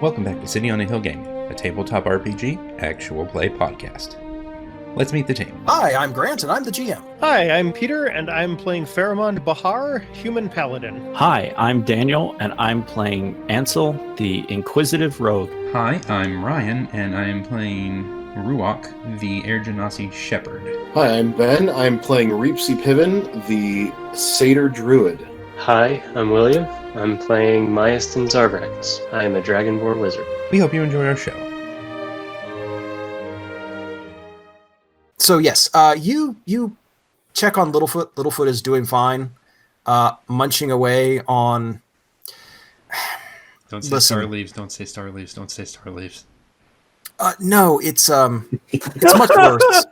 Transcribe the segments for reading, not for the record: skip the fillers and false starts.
Welcome back to City on a Hill Gaming, a tabletop RPG actual play podcast. Let's meet the team. Hi, I'm Grant, and I'm the GM. Hi, I'm Peter, and I'm playing Faramond Bahar, Human Paladin. Hi, I'm Daniel, and I'm playing Ansel, the Inquisitive Rogue. Hi, I'm Ryan, and I am playing Ruach, the Air Genasi Shepherd. Hi, I'm Ben. I'm playing Reepsy Piven, the Satyr Druid. Hi, I'm William. I'm playing Myastin Zarbrax. I am a Dragonborn wizard. We hope you enjoy our show. So yes, you check on Littlefoot. Littlefoot is doing fine, munching away on. Don't say star leaves. Don't say star leaves. Don't say star leaves. No, it's much worse.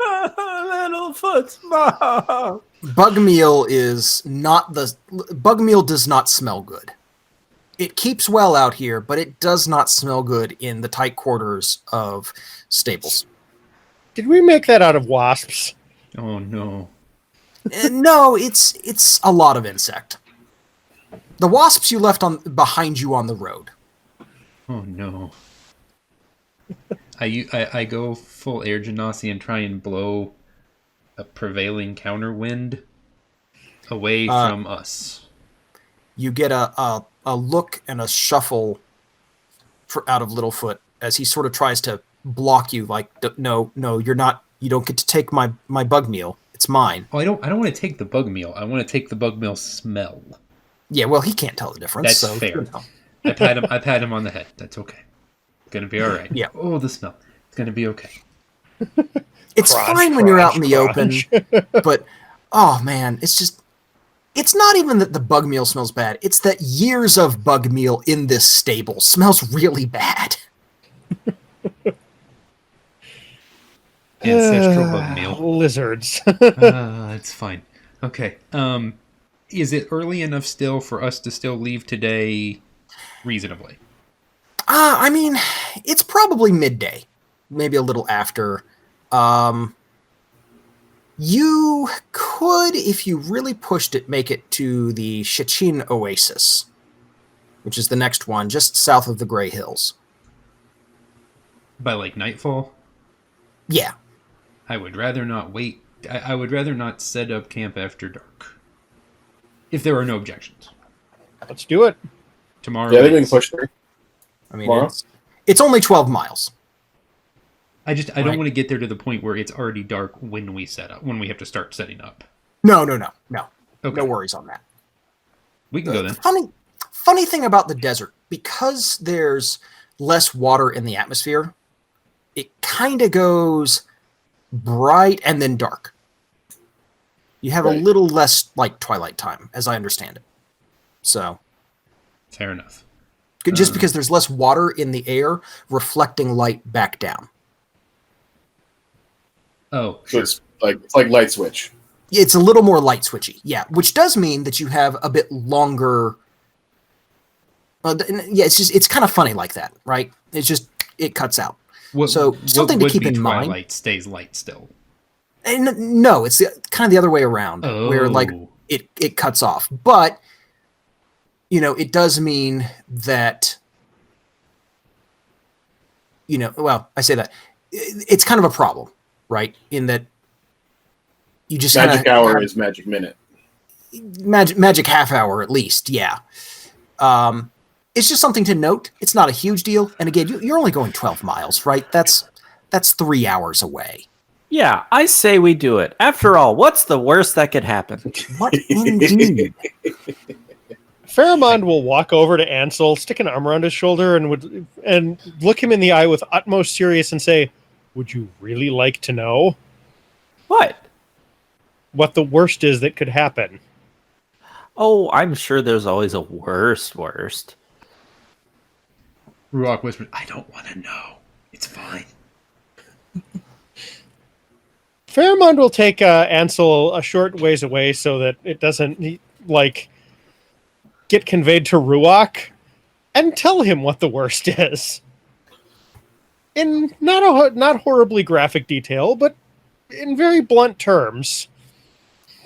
Littlefoot's mom. Bugmeal is not the Bugmeal does not smell good. It keeps well out here, but it does not smell good in the tight quarters of stables. Did we make that out of wasps? Oh no. No, it's a lot of insect. The wasps you left behind you on the road. Oh no. I go full Air Genasi and try and blow a prevailing counterwind away from us. You get a look and a shuffle out of Littlefoot as he sort of tries to block you, like, no, you're not. You don't get to take my bug meal. It's mine. Oh, I don't want to take the bug meal. I want to take the bug meal smell. Yeah, well, he can't tell the difference. That's fair. You know. I pat him on the head. That's okay. Gonna be all right. Yeah. Oh, the smell. It's gonna be okay. It's fine when you're out in the open, but oh man, it's not even that the bug meal smells bad. It's that years of bug meal in this stable smells really bad. Ancestral bug meal. Lizards. It's fine. Okay. Is it early enough still for us to still leave today reasonably? I mean, it's probably midday, maybe a little after. You could, if you really pushed it, make it to the Shechin Oasis, which is the next one, just south of the Grey Hills. By like nightfall? Yeah. I would rather not wait. I would rather not set up camp after dark. If there are no objections. Let's do it. Tomorrow. Yeah, they can push through. I mean, it's only 12 miles. I don't want to get there to the point where it's already dark when we have to start setting up. No. Okay. No worries on that. We can go then. Funny thing about the desert, because there's less water in the atmosphere, it kind of goes bright and then dark. You have a little less like twilight time, as I understand it. So, fair enough. Just because there's less water in the air reflecting light back down. Oh, sure. So it's like light switch. It's a little more light switchy, yeah. Which does mean that you have a bit longer. It's kind of funny like that, right? It cuts out. Something to keep in mind. Twilight stays light still. And no, it's kind of the other way around, where like it cuts off. But it does mean that. Well, I say that it's kind of a problem, right? In that you just magic hour is magic minute. Magic half hour at least, yeah. It's just something to note. It's not a huge deal, and again, you're only going 12 miles, right? That's 3 hours away. Yeah, I say we do it. After all, what's the worst that could happen? What indeed? Faramond will walk over to Ansel, stick an arm around his shoulder, and look him in the eye with utmost seriousness and say, "Would you really like to know what the worst is that could happen?" Oh, I'm sure there's always a worst. Ruach whispers, "I don't want to know. It's fine." Faramond will take Ansel a short ways away so that it doesn't get conveyed to Ruach, and tell him what the worst is. In not horribly graphic detail, but in very blunt terms.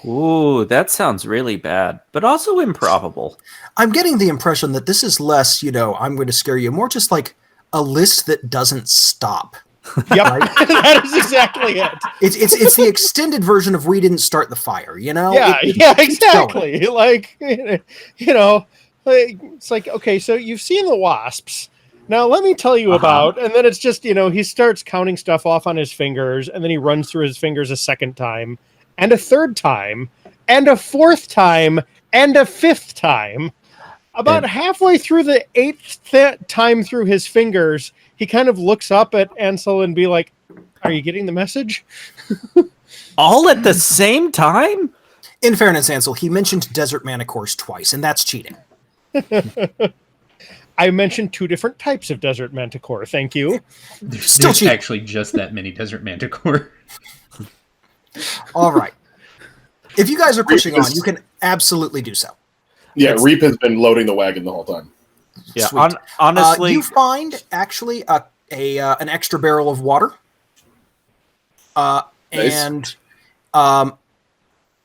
Ooh, that sounds really bad, but also improbable. I'm getting the impression that this is less, I'm going to scare you, more just like a list that doesn't stop. Yep, Right? that is exactly it. It's the extended version of we didn't start the fire, you know? Yeah, It yeah, keeps going. exactly. Like, you know, like, it's like, okay, so you've seen the wasps. Now let me tell you about, and then it's just, you know, he starts counting stuff off on his fingers, and then he runs through his fingers a second time, and a third time, and a fourth time, and a fifth time. About halfway through the eighth time through his fingers, he kind of looks up at Ansel and be like, "Are you getting the message?" All at the same time? In fairness, Ansel, he mentioned desert manticores twice, and that's cheating. I mentioned 2 different types of desert manticore. Thank you. Still There's cheating. actually just that many desert manticore. All right. If you guys are pushing on, you can absolutely do so. Yeah, Reap has been loading the wagon the whole time. Yeah, Sweet. honestly, You find actually an extra barrel of water, Nice. and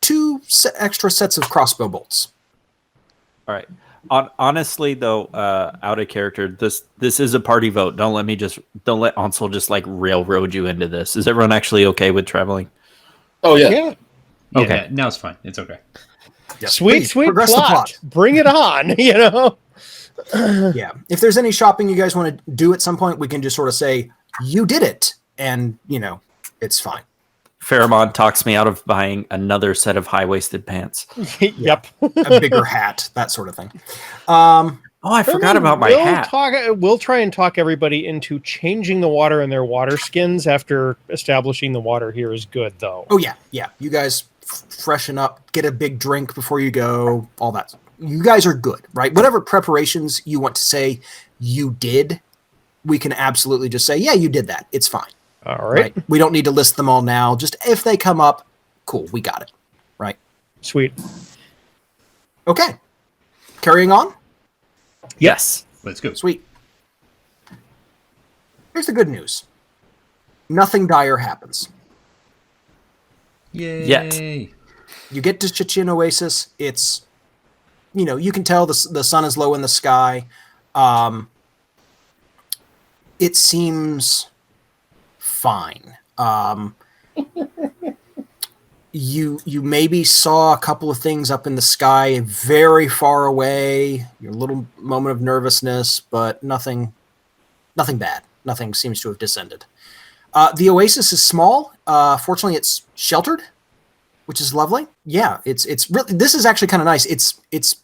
2 extra sets of crossbow bolts. all right. Honestly, though, out of character, this is a party vote. Don't let Ansel just like railroad you into this. Is everyone actually okay with traveling? Oh yeah. Yeah. Okay. Yeah, now it's fine. It's okay. Yes, Sweet, please, sweet progress plot. Bring it on, you know? Yeah. If there's any shopping you guys want to do at some point, we can just sort of say, you did it. And, you know, it's fine. Pheromon talks me out of buying another set of high-waisted pants. Yep. A bigger hat, that sort of thing. Oh, I forgot about my hat. We'll try and talk everybody into changing the water in their water skins after establishing the water here is good, though. Oh, yeah. Yeah. You guys freshen up, get a big drink before you go, all that. You guys are good, right? Whatever preparations you want to say you did, we can absolutely just say, yeah, you did that. It's fine. All right. We don't need to list them all now. Just if they come up, cool, we got it. Right? Sweet. Okay. Carrying on? Yes. Let's go. Sweet. Here's the good news. Nothing dire happens. Yay. Yet. You get to Chichin Oasis. It's, you know, you can tell the sun is low in the sky. It seems fine. You maybe saw a couple of things up in the sky very far away. Your little moment of nervousness, but nothing bad. Nothing seems to have descended. The oasis is small. Fortunately, it's sheltered, which is lovely. Yeah, it's really, this is actually kind of nice. It's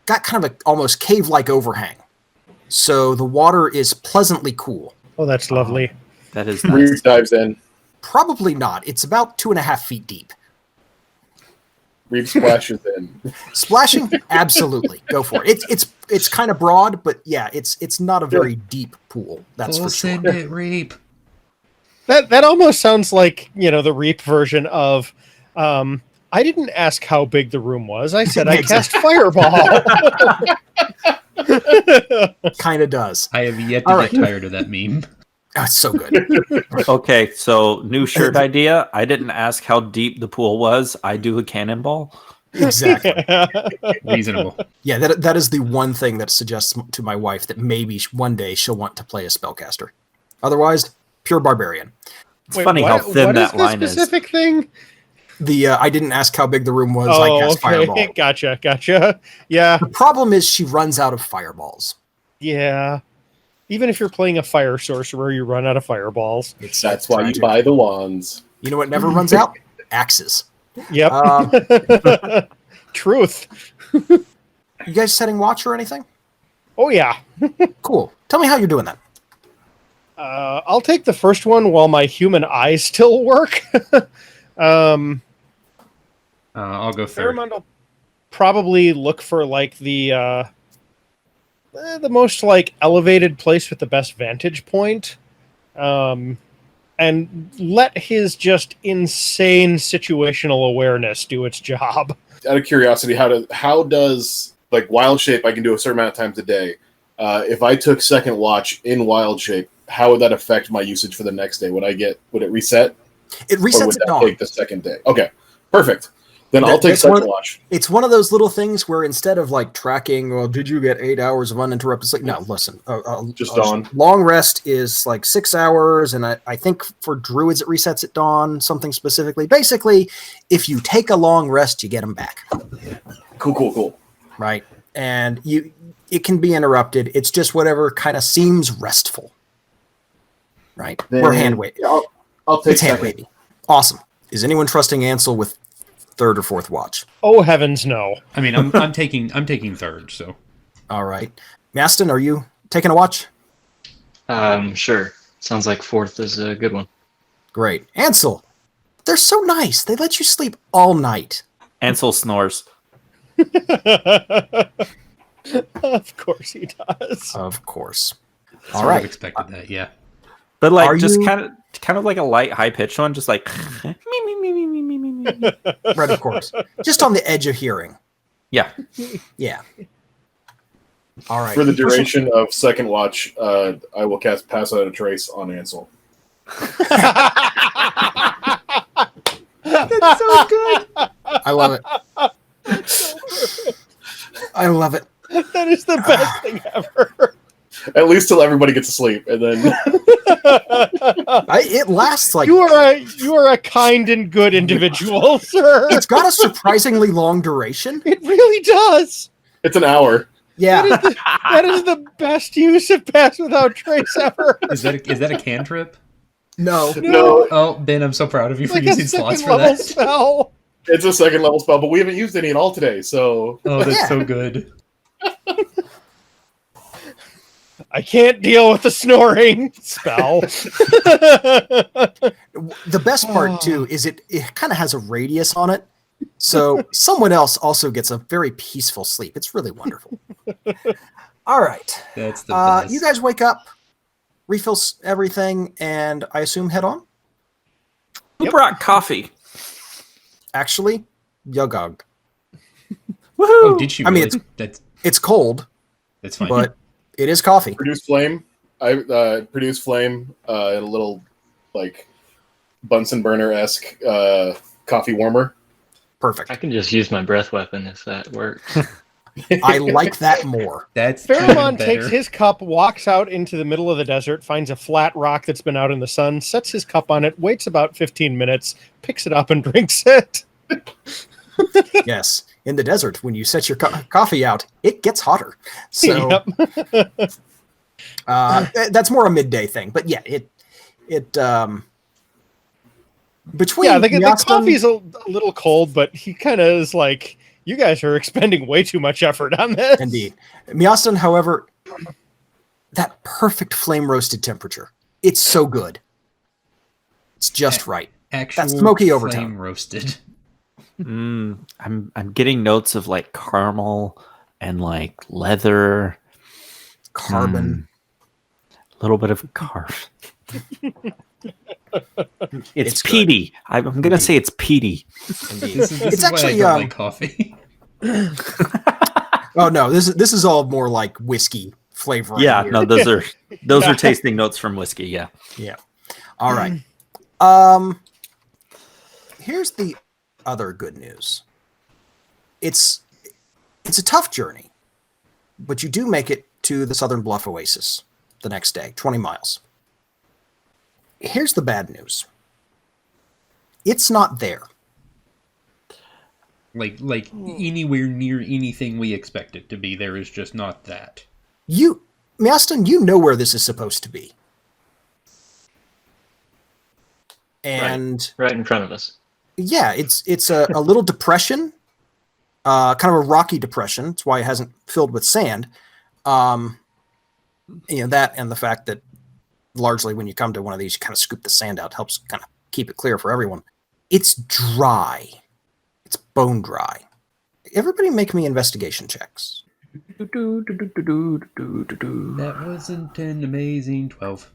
got kind of a almost cave-like overhang, so the water is pleasantly cool. Oh, that's lovely. That is Reap nice. dives in. Probably not. It's about 2.5 feet deep. Reap splashes in. Splashing, absolutely, go for it. It's kind of broad, but yeah, it's not a very deep pool. That's Full for sure. send it, Reap. That almost sounds like, you know, the Reap version of, I didn't ask how big the room was. I said I cast Fireball. Kind of does. I have yet All to right. get tired of that meme. Oh, it's so good. Okay, so new shirt idea. I didn't ask how deep the pool was. I do a cannonball. Exactly. Reasonable. Yeah, that is the one thing that suggests to my wife that maybe one day she'll want to play a spellcaster. Otherwise, pure barbarian. It's funny how thin that line the is. specific thing? The I didn't ask how big the room was. I cast fireball. Gotcha. Yeah. The problem is she runs out of fireballs. Yeah. Even if you're playing a fire sorcerer, you run out of fireballs. That's why you tragic. buy the wands. You know what never runs out? Axes. Yep. Truth. You guys setting watch or anything? Oh, yeah. Cool. Tell me how you're doing that. I'll take the first one while my human eyes still work. I'll go third. Pheromon will probably look for like the most like elevated place with the best vantage point, and let his just insane situational awareness do its job. Out of curiosity, how does like wild shape? I can do a certain amount of times a day. If I took second watch in wild shape, how would that affect my usage for the next day? Would it reset? It Or resets would at that dawn. take the second day? Okay, perfect. Then I'll take That's second watch. It's one of those little things where instead of like tracking, well, did you get 8 hours of uninterrupted sleep? No, listen. Just dawn. Long rest is like 6 hours, and I think for druids it resets at dawn, something specifically. Basically, if you take a long rest, you get them back. Cool. Right, and it can be interrupted. It's just whatever kind of seems restful. Right, Then, we're hand wavy. I'll take It's hand second. wavy. Awesome. Is anyone trusting Ansel with third or fourth watch? Oh heavens, no! I mean, I'm taking third. So All right, Maston, are you taking a watch? Sure. Sounds like fourth is a good one. Great. Ansel, they're so nice. They let you sleep all night. Ansel snores. Of course he does. Of course. sort All of right. expected that. Yeah. But like Are just you- kind of like a light high pitched one, just like me. Right, of course. Just on the edge of hearing. Yeah. Yeah. All right. For the duration of second watch, I will cast Pass Out a Trace on Ansel. That's so good. I love it. I love it. That is the best thing ever. At least till everybody gets to sleep, and then It lasts like You are a kind and good individual, sir. it's got a surprisingly long duration. It really does. it's an hour. Yeah. That is the best use of Pass Without Trace ever. Is that a cantrip? No. No, Oh, Ben, I'm so proud of you for Like a using slots second for level that. spell. it's a second level spell, but we haven't used any at all today. So Oh, that's Yeah. so good. I can't deal with the snoring spell. The best part too is it kind of has a radius on it. So someone else also gets a very peaceful sleep. It's really wonderful. All right. That's the best. You guys wake up, refill everything, and I assume head on? Who brought coffee? Actually, Yogog. Oh, did she? I mean, Really? It's cold, That's fine. but it is coffee. produce flame. I produce flame in a little like Bunsen burner esque coffee warmer. Perfect. I can just use my breath weapon if that works. I like that more. That's Pheromon even takes better. his cup, walks out into the middle of the desert, finds a flat rock that's been out in the sun, sets his cup on it, waits about 15 minutes, picks it up, and drinks it. Yes. In the desert, when you set your coffee out, it gets hotter. So Yep. that's more a midday thing. But yeah, between Yeah, the Miaston- coffee's a little cold, but he kind of is like, you guys are expending way too much effort on this. Indeed. Miaston, however, that perfect flame roasted temperature. It's so good. It's just right. Actual smoky flame overtone. roasted. I'm getting notes of like caramel and like leather, Carbon. a little bit of carb. It's It's good. peaty. I'm gonna say it's peaty. Indeed. This is It's why actually, I don't like coffee. Oh no, this is all more like whiskey flavor. Yeah, here. no, those are tasting notes from whiskey. Yeah. Yeah. All right. Here's the other good news. It's a tough journey, but you do make it to the Southern Bluff Oasis the next day, 20 miles. Here's the bad news. It's not there. Like anywhere near anything we expect it to be. There is just not that. Miaston, you know where this is supposed to be. And Right in front of us. yeah, it's a little depression, kind of a rocky depression. That's why it hasn't filled with sand. That and the fact that largely when you come to one of these, you kind of scoop the sand out, helps kind of keep it clear for everyone. It's dry. It's bone dry. Everybody make me investigation checks. That wasn't an amazing 12.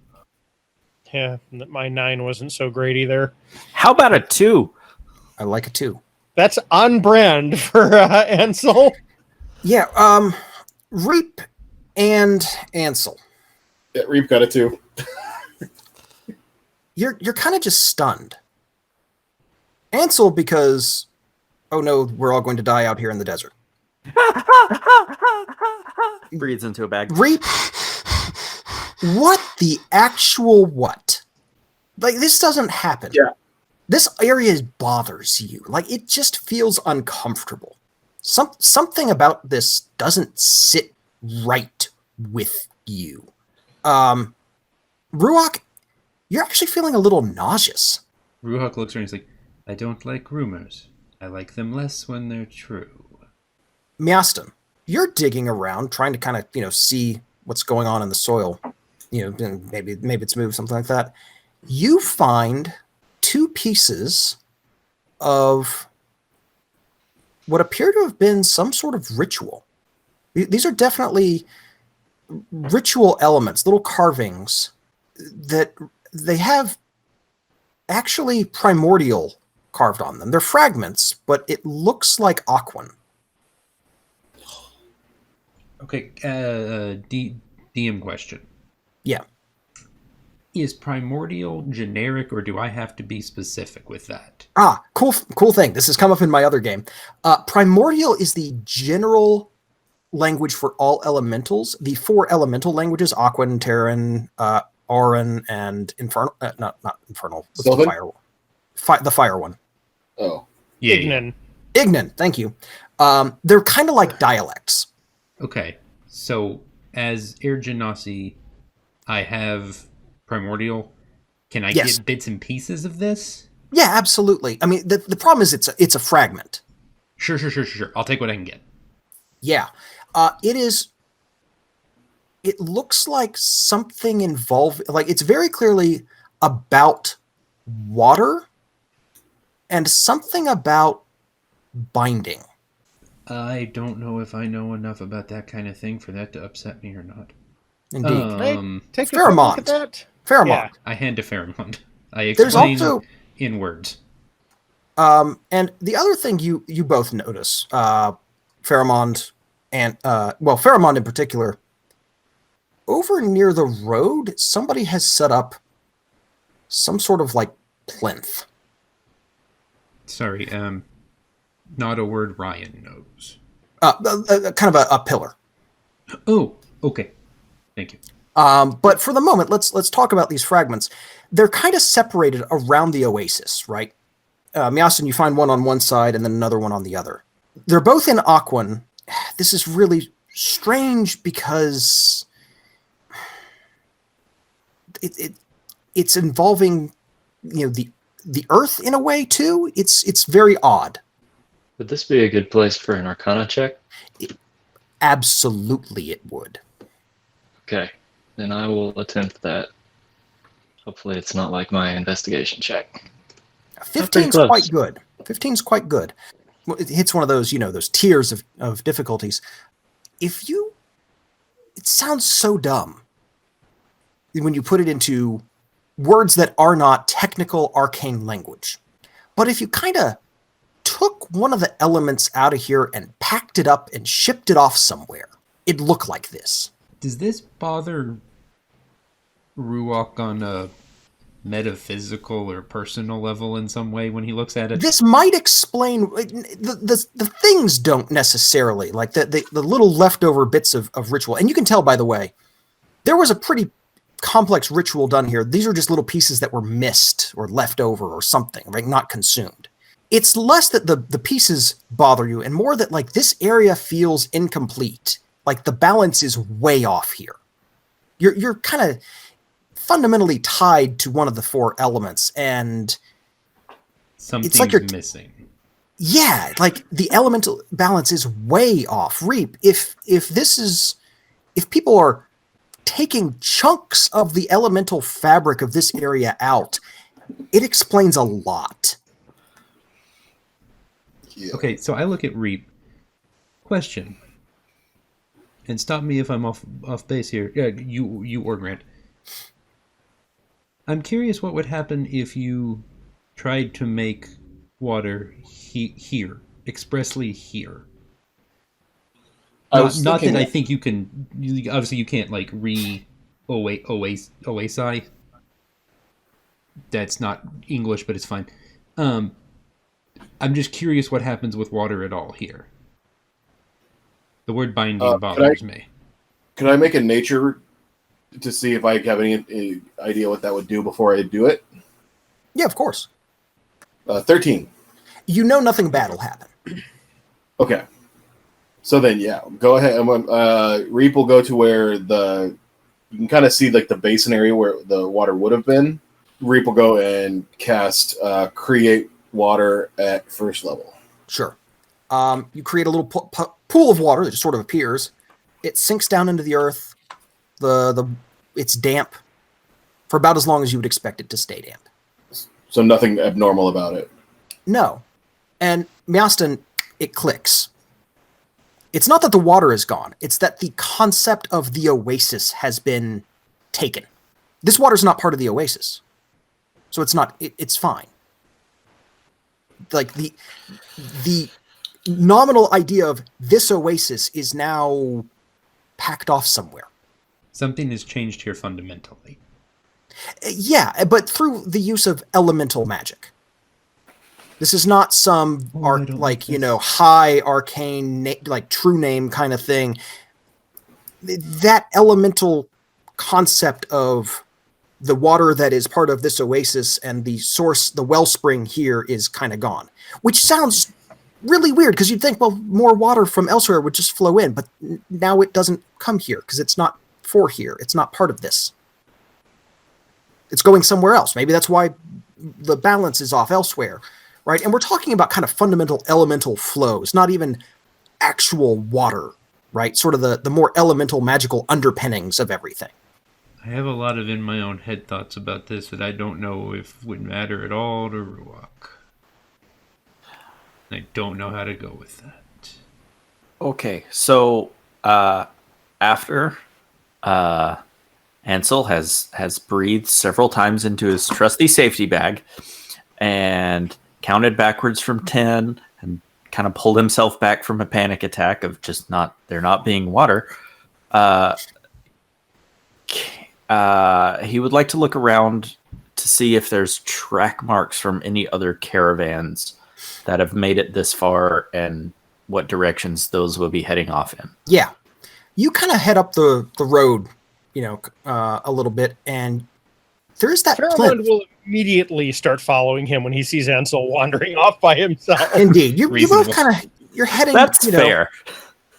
Yeah, my 9 wasn't so great either. How about a 2? I like it too. That's on brand for Ansel. Yeah, Reap and Ansel. Yeah, Reap got it too. You're kind of just stunned. Ansel, because Oh no, we're all going to die out here in the desert. Breathes into a bag. Reap. What the actual what? Like, this doesn't happen. Yeah. This area bothers you. Like, it just feels uncomfortable. Something about this doesn't sit right with you. Ruach, you're actually feeling a little nauseous. Ruach looks around and he's like, I don't like rumors. I like them less when they're true. Miaston, you're digging around, trying to kind of, see what's going on in the soil. Maybe it's moved, something like that. You find 2 pieces of what appear to have been some sort of ritual. These are definitely ritual elements, little carvings that they have actually primordial carved on them. They're fragments, but it looks like Aquan. Okay, DM question. Yeah. Is primordial generic, or do I have to be specific with that? Cool thing. This has come up in my other game. Primordial is the general language for all elementals. The 4 elemental languages, Aquan, Terran, Auran, and Infernal. Not Infernal. What's the Sylvan? fire one? The fire one. Oh. Yeah. Ignan, thank you. They're kind of like dialects. Okay, so as Air Genasi, I have primordial. Can I Yes. get bits and pieces of this? Yeah, absolutely. I mean, the problem is it's a fragment. Sure. I'll take what I can get. Yeah. It looks like something involved, like it's very clearly about water and something about binding. I don't know if I know enough about that kind of thing for that to upset me or not. Indeed. Take a quick look Pheromont. at that. Pheromont. Yeah. I hand to Pheromont. I There's explain also in words. and the other thing you both notice, Pheromont and Pheromont in particular, over near the road, somebody has set up some sort of like plinth. Sorry, not a word Ryan knows. Kind of a pillar. Oh, okay. Thank you. But for the moment, let's talk about these fragments. They're kind of separated around the oasis, right? Miaston, you find one on one side and then another one on the other. They're both in Aquan. This is really strange because it's involving, the earth in a way too. It's very odd. Would this be a good place for an Arcana check? Absolutely, it would. Okay, then I will attempt that. Hopefully it's not like my investigation check. 15's close. quite good. 15's quite good. It hits one of those, those tiers of difficulties. It sounds so dumb when you put it into words that are not technical arcane language. But if you kind of took one of the elements out of here and packed it up and shipped it off somewhere, it'd look like this. Does this bother Ruach on a metaphysical or personal level in some way when he looks at it? This might explain the things don't necessarily, like the little leftover bits of ritual. And you can tell, by the way, there was a pretty complex ritual done here. These are just little pieces that were missed or left over or something, right? Not consumed. It's less that the pieces bother you and more that like this area feels incomplete. Like the balance is way off here. You're kind of fundamentally tied to one of the 4 elements, and Something's it's like you're missing. Yeah, like the elemental balance is way off. Reap, if people are taking chunks of the elemental fabric of this area out, it explains a lot. Yeah. Okay, so I look at Reap. Question. And stop me if I'm off base here. Yeah, you or Grant. I'm curious what would happen if you tried to make water here, expressly here. Not that I think you can. Obviously, you can't like oasi. That's not English, but it's fine. I'm just curious what happens with water at all here. The word binding bothers me. Could I make a nature to see if I have any idea what that would do before I do it? Yeah, of course. 13. You know nothing bad will happen. Okay. So then, yeah, go ahead. Reap will go to where you can kind of see like the basin area where the water would have been. Reap will go and cast create water at first level. Sure. You create a little pool of water that just sort of appears. It sinks down into the earth. It's damp for about as long as you would expect it to stay damp. So nothing abnormal about it. No. And Miaston, it clicks. It's not that the water is gone. It's that the concept of the oasis has been taken. This water's not part of the oasis. So it's not, it's fine. Like the nominal idea of this oasis is now packed off somewhere. Something has changed here fundamentally. Yeah, but through the use of elemental magic. This is not some high arcane, true name kind of thing. That elemental concept of the water that is part of this oasis and the source, the wellspring here is kind of gone. Which sounds really weird because you'd think, well, more water from elsewhere would just flow in, but now it doesn't come here because it's not for here. It's not part of this. It's going somewhere else. Maybe that's why the balance is off elsewhere. Right, and we're talking about kind of fundamental elemental flows, not even actual water, right? Sort of the more elemental magical underpinnings of everything. I have a lot of in my own head thoughts about this that I don't know if would matter at all to Ruach. I don't know how to go with that. Okay, so after Ansel has breathed several times into his trusty safety bag and counted backwards from 10 and kind of pulled himself back from a panic attack of just there not being water. He would like to look around to see if there's track marks from any other caravans that have made it this far and what directions those will be heading off in. Yeah. You kind of head up the road, a little bit, and there's that Fairwind will immediately start following him when he sees Ansel wandering off by himself. Indeed. You both you're heading... That's fair.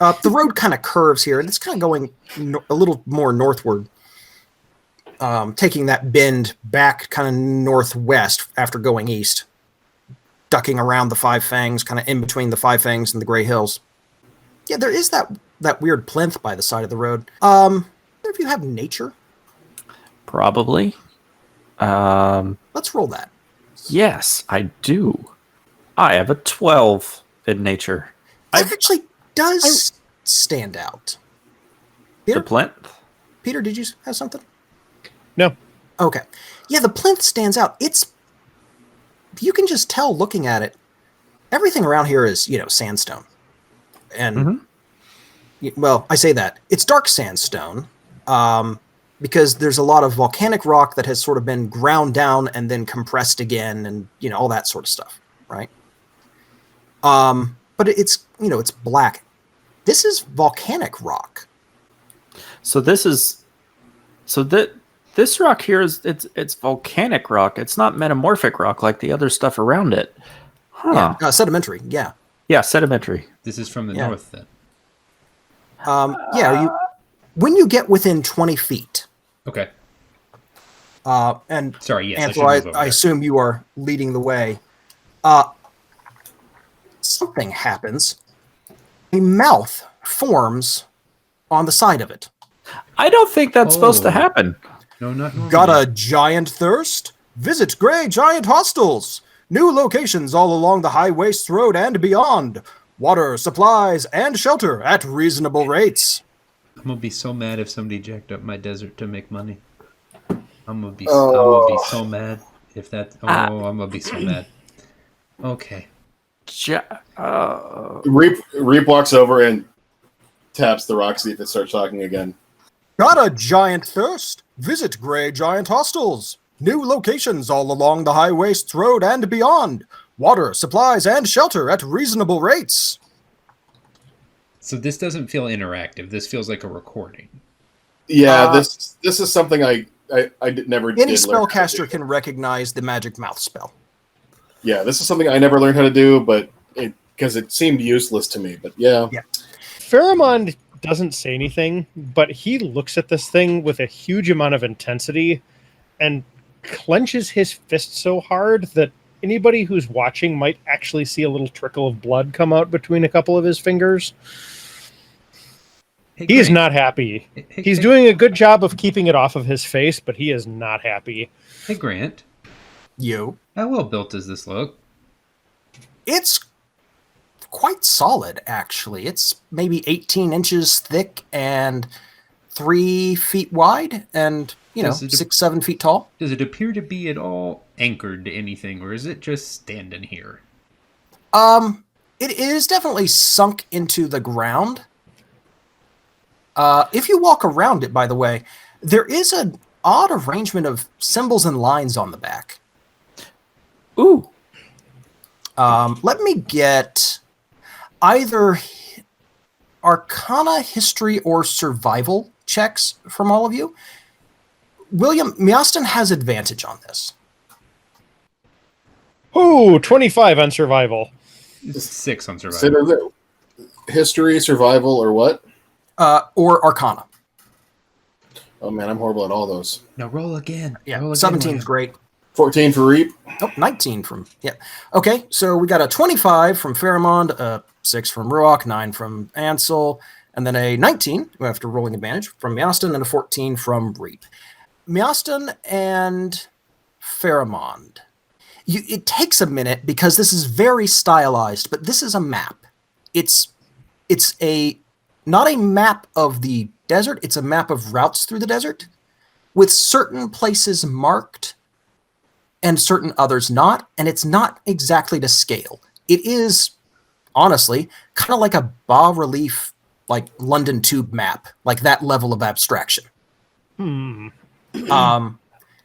The road kind of curves here, and it's kind of going a little more northward, taking that bend back kind of northwest after going east, ducking around the Five Fangs, kind of in between the Five Fangs and the Grey Hills. Yeah, there is that weird plinth by the side of the road. If you have nature? Probably. Let's roll that. Yes, I do. I have a 12 in nature. That actually does stand out. Peter? The plinth? Peter, did you have something? No. Okay. Yeah, the plinth stands out. You can just tell looking at it. Everything around here is, sandstone. And, well, I say that. It's dark sandstone. Because there's a lot of volcanic rock that has sort of been ground down and then compressed again and, all that sort of stuff, right? But it's black. This is volcanic rock. So this rock here it's volcanic rock. It's not metamorphic rock like the other stuff around it. Huh. Yeah, sedimentary, yeah. Yeah, sedimentary. This is from the north then. When you get within 20 feet. Okay. And sorry, yes. Ansel, I assume you are leading the way. Something happens. A mouth forms on the side of it. I don't think that's supposed to happen. No, not normally. Got a giant thirst? Visit Grey Giant Hostels. New locations all along the High Wastes Road and beyond. Water, supplies, and shelter at reasonable rates. I'm gonna be so mad if somebody jacked up my desert to make money. I'm gonna be so mad if that. I'm gonna be so mad. Okay. Reap walks over and taps the rock, see if it starts talking again. Got a giant thirst? Visit Grey Giant Hostels. New locations all along the High Wastes Road and beyond. Water, supplies, and shelter at reasonable rates. So this doesn't feel interactive. This feels like a recording. Yeah, this is something I never did. Any learn how to spellcaster do. can recognize the magic mouth spell. Yeah, this is something I never learned how to do, but because it seemed useless to me. But yeah. Pheromond doesn't say anything, but he looks at this thing with a huge amount of intensity and clenches his fist so hard that anybody who's watching might actually see a little trickle of blood come out between a couple of his fingers. Hey, He is Grant. not happy. Hey, He's hey, doing a good job of keeping it off of his face, but he is not happy. Hey, Grant. You. How well built does this look? It's quite solid, actually. It's maybe 18 inches thick and 3 feet wide and, Does it- 6-7 feet tall. Does it appear to be at all anchored to anything, or is it just standing here? It is definitely sunk into the ground. If you walk around it, by the way, there is an odd arrangement of symbols and lines on the back. Ooh. Let me get either Arcana, History, or Survival checks from all of you. William, Miaston has advantage on this. Ooh, 25 on survival. 6 on Say survival. that- history, survival, or what? Or Arcana. Oh man, I'm horrible at all those. Now roll again. Yeah, Roll again, 17 is William. great. 14 for Reap. Oh, 19 from, yeah. Okay, so we got a 25 from Pheromond, a 6 from Ruach, 9 from Ansel, and then a 19, after rolling advantage, from Miaston, and a 14 from Reap. Miaston and Pheromond. It takes a minute because this is very stylized, but this is a map. It's not a map of the desert, it's a map of routes through the desert, with certain places marked and certain others not, and it's not exactly to scale. It is, honestly, kind of like a bas-relief, like London Tube map, like that level of abstraction. Hmm.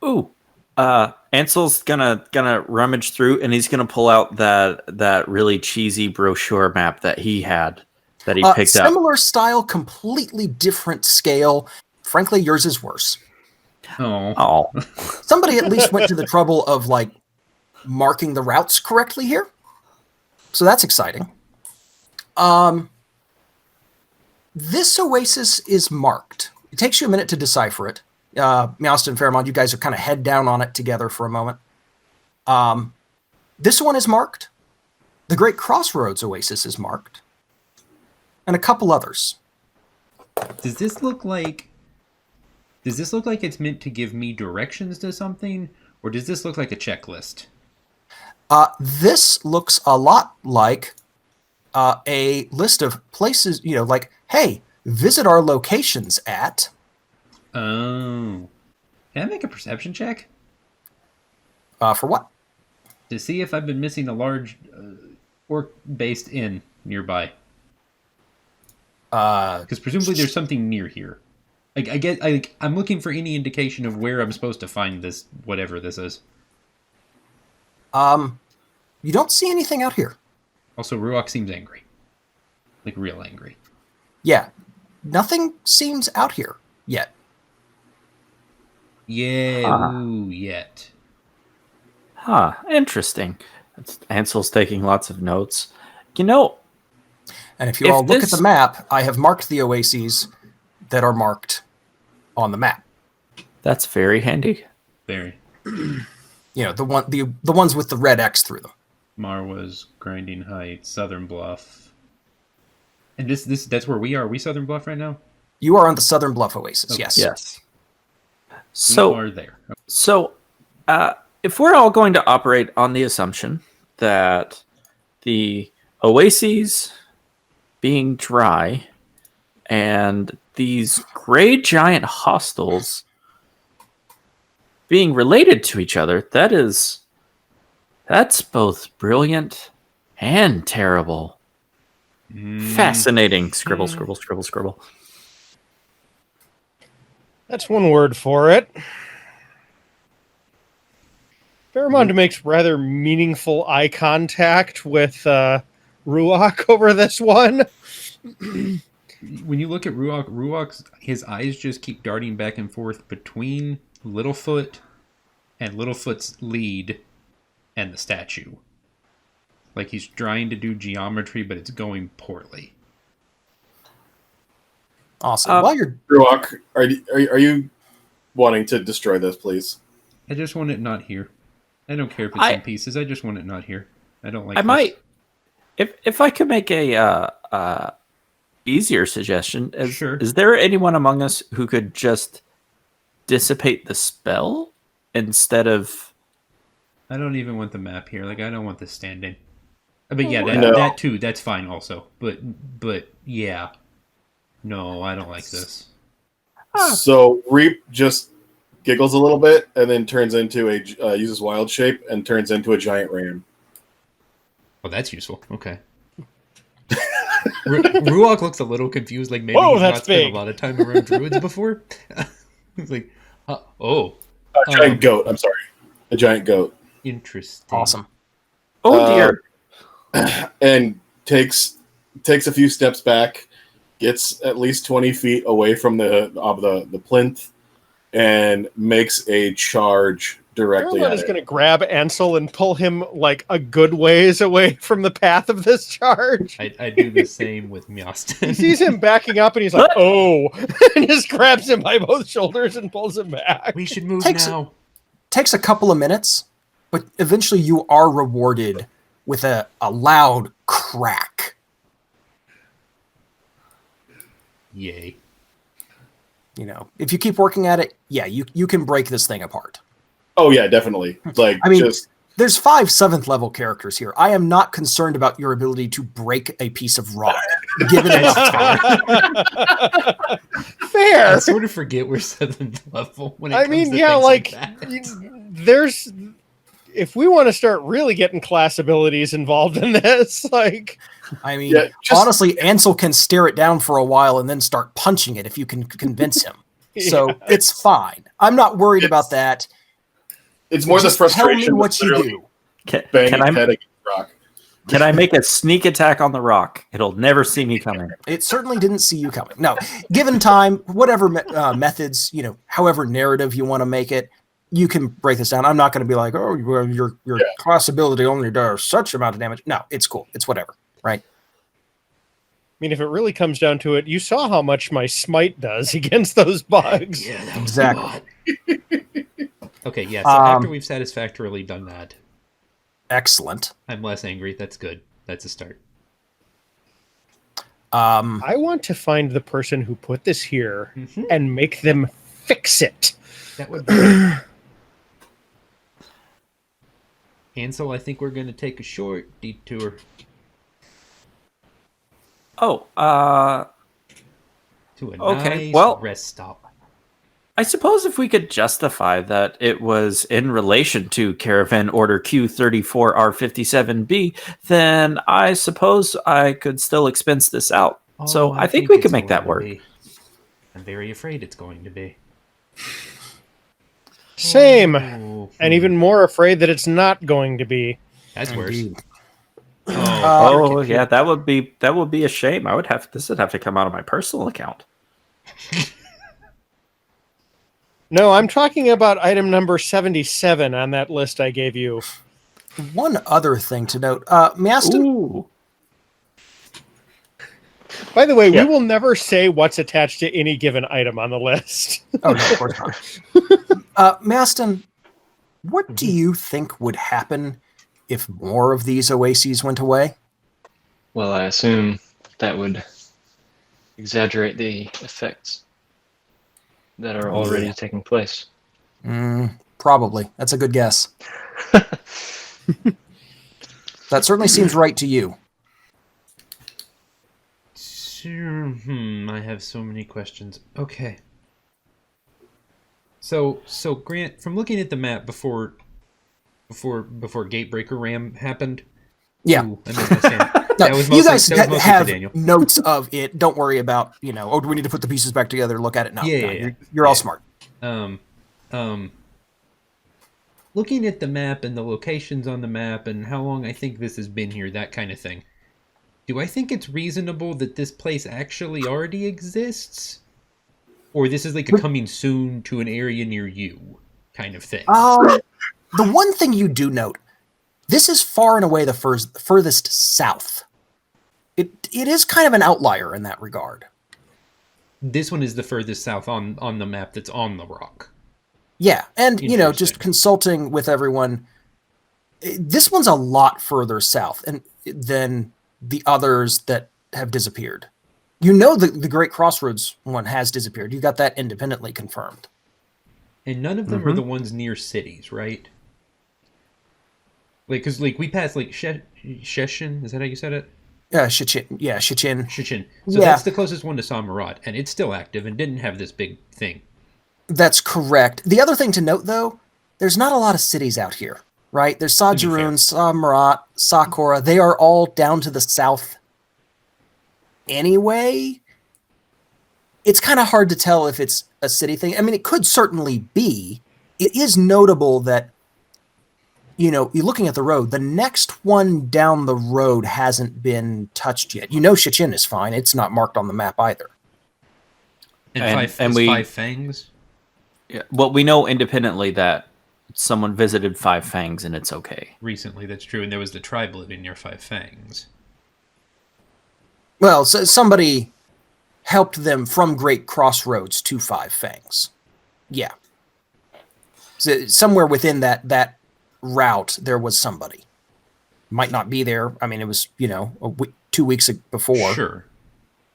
Ooh. Ansel's gonna rummage through, and he's gonna pull out that really cheesy brochure map that he had that he picked up. Similar style, completely different scale. Frankly, yours is worse. Oh. Oh, Somebody at least went to the trouble of like marking the routes correctly here. So that's exciting. This oasis is marked. It takes you a minute to decipher it. Miaston and Pheromond, you guys are kind of head down on it together for a moment. This one is marked. The Great Crossroads Oasis is marked. And a couple others. Does this look like it's meant to give me directions to something, or does this look like a checklist? This looks a lot like a list of places, like, hey, visit our locations at. Oh. Can I make a perception check For what? to see if I've been missing a large orc-based inn nearby? Because presumably there's something near here. I'm looking for any indication of where I'm supposed to find this, whatever this is. You don't see anything out here. Also, Ruach seems angry. Like, real angry. Yeah, nothing seems out here yet. Yeah, ooh, yet. huh. Interesting. Ansel's taking lots of notes. You know, And if you If all look at this- the map, I have marked the oases that are marked on the map. that's very handy. Very. The ones with the red X through them. Marwa's, Grinding Heights, Southern Bluff. And that's where we are. Are we Southern Bluff right now? You are on the Southern Bluff Oasis, Okay. yes. Yes. We So are there. So, if we're all going to operate on the assumption that the oases being dry and these gray giant hostels being related to each other, that's both brilliant and terrible. Fascinating. Scribble, scribble, scribble, scribble. That's one word for it. Faramond makes rather meaningful eye contact with Ruach over this one. When you look at Ruach's his eyes just keep darting back and forth between Littlefoot and Littlefoot's lead and the statue. Like he's trying to do geometry, but it's going poorly. Awesome. While you're Ruach, are you wanting to destroy this, please? I just want it not here. I don't care if it's in pieces. I just want it not here. I don't like. I might, if I could make a easier suggestion. Sure. Is there anyone among us who could just dissipate the spell instead of? I don't even want the map here. Like I don't want this standing. But yeah, No. that too. That's fine also. But yeah, no, I don't like this. So Reap just giggles a little bit and then turns into uses wild shape and turns into a giant ram. Oh, that's useful. Okay. Ruach looks a little confused, like maybe Whoa, he's that's not spent big. a lot of time around druids before. He's like, oh, A giant goat. I'm sorry, a giant goat. interesting. awesome. Oh dear! And takes a few steps back, gets at least 20 feet away from the plinth, and makes a charge directly Faramond at is it. going to grab Ansel and pull him like a good ways away from the path of this charge. I do the same with He Miastin. sees him backing up and he's like, oh, and just grabs him by both shoulders and pulls him back. We should move Takes- now. Takes a couple of minutes, but eventually you are rewarded with a loud crack. Yay. You know, if you keep working at it, yeah, you can break this thing apart. Oh yeah, definitely. Like I mean, just there's 5 7th level characters here. I am not concerned about your ability to break a piece of rock, given enough time. Fair. I sort of forget we're 7th level when it I comes mean, to yeah, things like, that. there's, if we want to start really getting class abilities involved in this, like, I mean, Yeah, just- honestly, Ansel can stare it down for a while and then start punching it if you can convince him. So yeah, it's fine. I'm not worried about that. it's more Just the frustration. tell me what of you literally do. Bang Can his I head against the rock. can I make a sneak attack on the rock? It'll never see me coming. It certainly didn't see you coming. No, given time, whatever methods, however narrative you want to make it, you can break this down. I'm not going to be like, oh, well, your class ability only does such amount of damage. No, it's cool. It's whatever, right? I mean, if it really comes down to it, you saw how much my smite does against those bugs. Yeah, that was Exactly. okay, yeah, so after we've satisfactorily done that, Excellent. I'm less angry. That's good. That's a start. I want to find the person who put this here and make them fix it. That would be Ansel, I think we're going to take a short detour Oh, to a Okay, nice well- rest stop. I suppose if we could justify that it was in relation to Caravan Order Q34R57B, then I suppose I could still expense this out. So Oh, I think we it's could make going that to work. be. I'm very afraid it's going to be. Same. Oh, And even more afraid that it's not going to be. that's worse. Indeed. Oh yeah, that would be a shame. This would have to come out of my personal account. No, I'm talking about item number 77 on that list I gave you. One other thing to note, Miastin, Ooh. By the way, Yeah. we will never say what's attached to any given item on the list. oh no, of course not. Maston, what do you think would happen if more of these oases went away? Well, I assume that would exaggerate the effects that are already taking place. Probably. That's a good guess. That certainly seems right to you. Sure. I have so many questions. Okay. So Grant, from looking at the map before Gatebreaker Ram happened. Yeah. Ooh, I made my stand. No, That was you mostly- guys that was mostly for have Daniel. notes of it. Don't worry about, oh, do we need to put the pieces back together, look at it? No, Yeah, no, yeah, yeah. you're all Yeah. smart. looking at the map and the locations on the map and how long I think this has been here, that kind of thing, do I think it's reasonable that this place actually already exists? Or this is like a coming soon to an area near you kind of thing? The one thing you do note, this is far and away the furthest south. It is kind of an outlier in that regard. This one is the furthest south on the map that's on the rock. Yeah, and just Interesting. consulting with everyone, this one's a lot further south than the others that have disappeared. The Great Crossroads one has disappeared. You got that independently confirmed. And none of them are the ones near cities, right? Like, because we passed like Sheshin, is that how you said it? Shichin. Shichin. So Yeah. that's the closest one to Samarat, and it's still active and didn't have this big thing. That's correct. The other thing to note, though, there's not a lot of cities out here, right? There's To be fair. Sajarun, Samarat, Sakura. They are all down to the south anyway. It's kind of hard to tell if it's a city thing. I mean, it could certainly be. It is notable that, you're looking at the road, the next one down the road hasn't been touched yet. Shichin is fine. It's not marked on the map either. And Five Fangs? Yeah, well, we know independently that someone visited Five Fangs and it's okay. Recently, that's true, and there was the tribe living near Five Fangs. Well, so somebody helped them from Great Crossroads to Five Fangs. Yeah. So somewhere within that route, there was somebody. Might not be there. I mean, it was, 2 weeks before. Sure.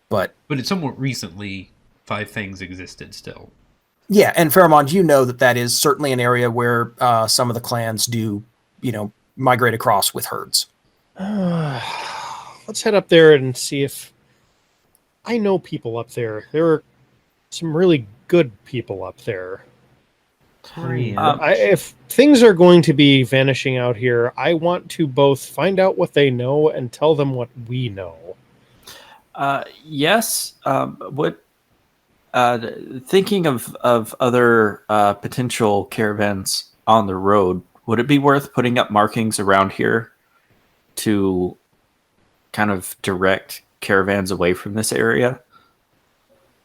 But it's somewhat recently Five Fangs existed still. yeah, and Fairmont, that is certainly an area where some of the clans do, migrate across with herds. Let's head up there and see if I know people up there. There are some really good people up there. If things are going to be vanishing out here, I want to both find out what they know and tell them what we know. Yes. Thinking of other potential caravans on the road, would it be worth putting up markings around here to kind of direct caravans away from this area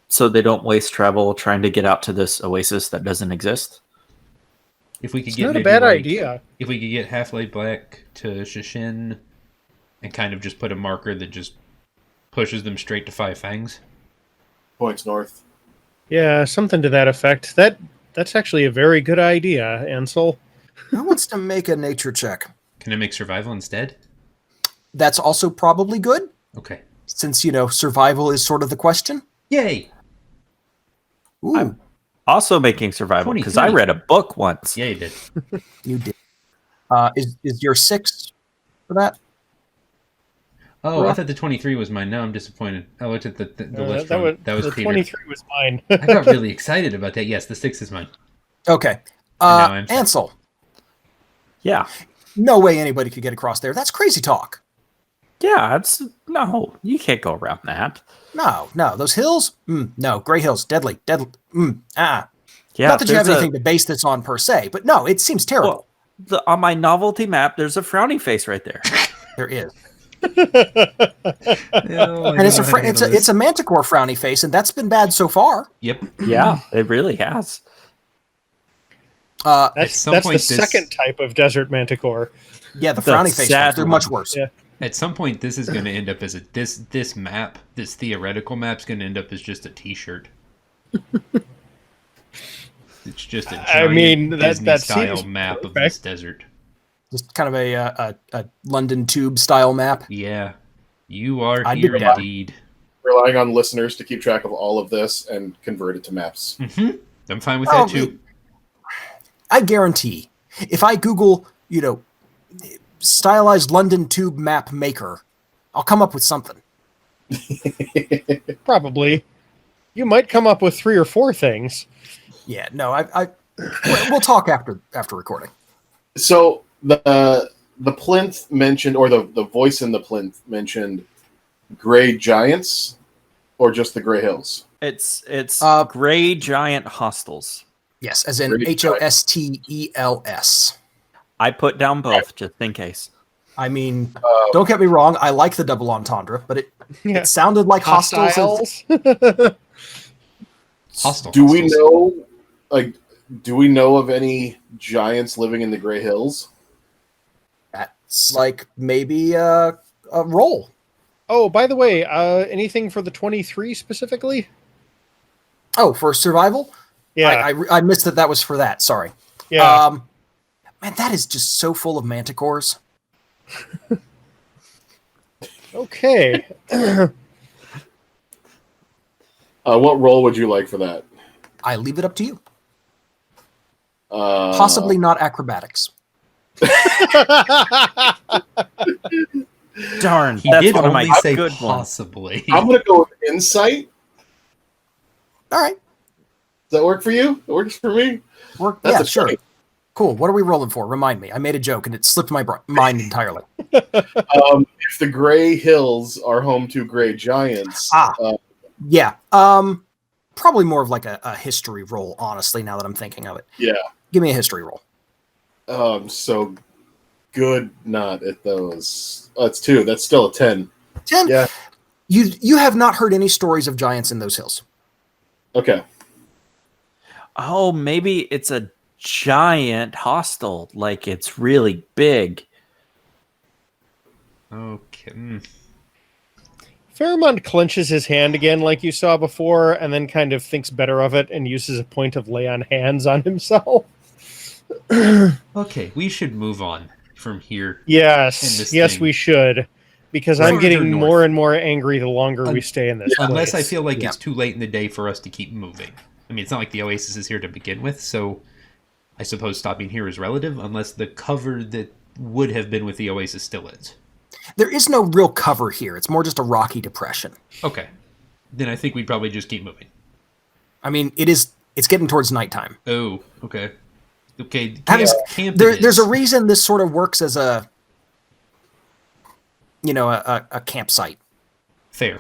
so they don't waste travel trying to get out to this oasis that doesn't exist? If we could It's get not a maybe, bad like, idea. If we could get Half-Life Black to Shishin and kind of just put a marker that just pushes them straight to Five Fangs. Points north. Yeah, something to that effect. That's actually a very good idea, Ansel. Who wants to make a nature check? Can I make survival instead? That's also probably good, Okay. since, survival is sort of the question. Yay! Ooh, I'm also making survival because I 23. read a book once. Yeah, you did. you did. Is your 6 for that? Oh, I thought the 23 was mine. Now I'm disappointed. I looked at the list. That was the Peter. 23 was mine. I got really excited about that. Yes, the 6 is mine. Okay. now I'm sad. Ansel, Yeah. no way anybody could get across there. That's crazy talk. Yeah, no, you can't go around that. No, those hills? No, Gray Hills, deadly. Yeah, Not that you have there's anything to base this on per se, but no, it seems terrible. well, on my novelty map, there's a frowny face right there. There is. And And it's a manticore frowny face, and that's been bad so far. Yep. Yeah, it really has. That's some the point this- second type of desert manticore. Yeah, the The frowny face sad ones, they're one. much worse. Yeah. At some point, this is going to end up as this map, this theoretical map's going to end up as just a T-shirt. It's just a giant Disney style seems map of perfect. this desert. Just kind of a London Tube style map. Yeah, you are I'd be here down. indeed. Relying on listeners to keep track of all of this and convert it to maps. I'm fine with Oh, that too. I guarantee, if I Google, stylized London Tube map maker, I'll come up with something. Probably. You might come up with 3 or 4 things. Yeah, no, we'll talk after recording. So the plinth mentioned, or the voice in the plinth mentioned, gray giants, or just the gray hills. It's Uh, gray giant hostels. Yes, as in Great. Hostels. I put down both just in case. I mean, don't get me wrong. I like the double entendre, but Yeah. it sounded like hostiles. Hostile. Do we hostiles. know, do we know of any giants living in the Gray Hills? That's like maybe a roll. Oh, by the way, anything for the 23 specifically? Oh, for survival? Yeah. I missed that was for that. Sorry. Yeah. Man, that is just so full of manticores. Okay. What role would you like for that? I leave it up to you. Possibly not acrobatics. Darn, He that's did one of only my say good ones. possibly. I'm going to go with insight. All right. Does that work for you? It works for me. That's Yeah, a sure. trait. Cool. What are we rolling for? Remind me. I made a joke and it slipped my mind entirely. If the Gray Hills are home to gray giants, Yeah. Probably more of like a history roll, honestly, now that I'm thinking of it. yeah, Give me a history roll. so good not at those. That's 2. That's still a 10. 10. Yeah. You have not heard any stories of giants in those hills. Okay. Oh, maybe it's a giant hostile. Like it's really big. Okay. Fairmont clenches his hand again, like you saw before, and then kind of thinks better of it and uses a point of lay on hands on himself. Okay, we should move on from here. In Yes, this yes, thing. we should, because Further I'm getting north. more and more angry the longer we stay in this Unless I place. feel like Yeah. it's too late in the day for us to keep moving. I mean, it's not like the Oasis is here to begin with, so I suppose stopping here is relative, unless the cover that would have been with the Oasis still is. There is no real cover here. It's more just a rocky depression. Okay. Then I think we'd probably just keep moving. I mean, it's getting towards nighttime. Oh, okay. Okay, camp There's a reason this sort of works as a campsite. Fair.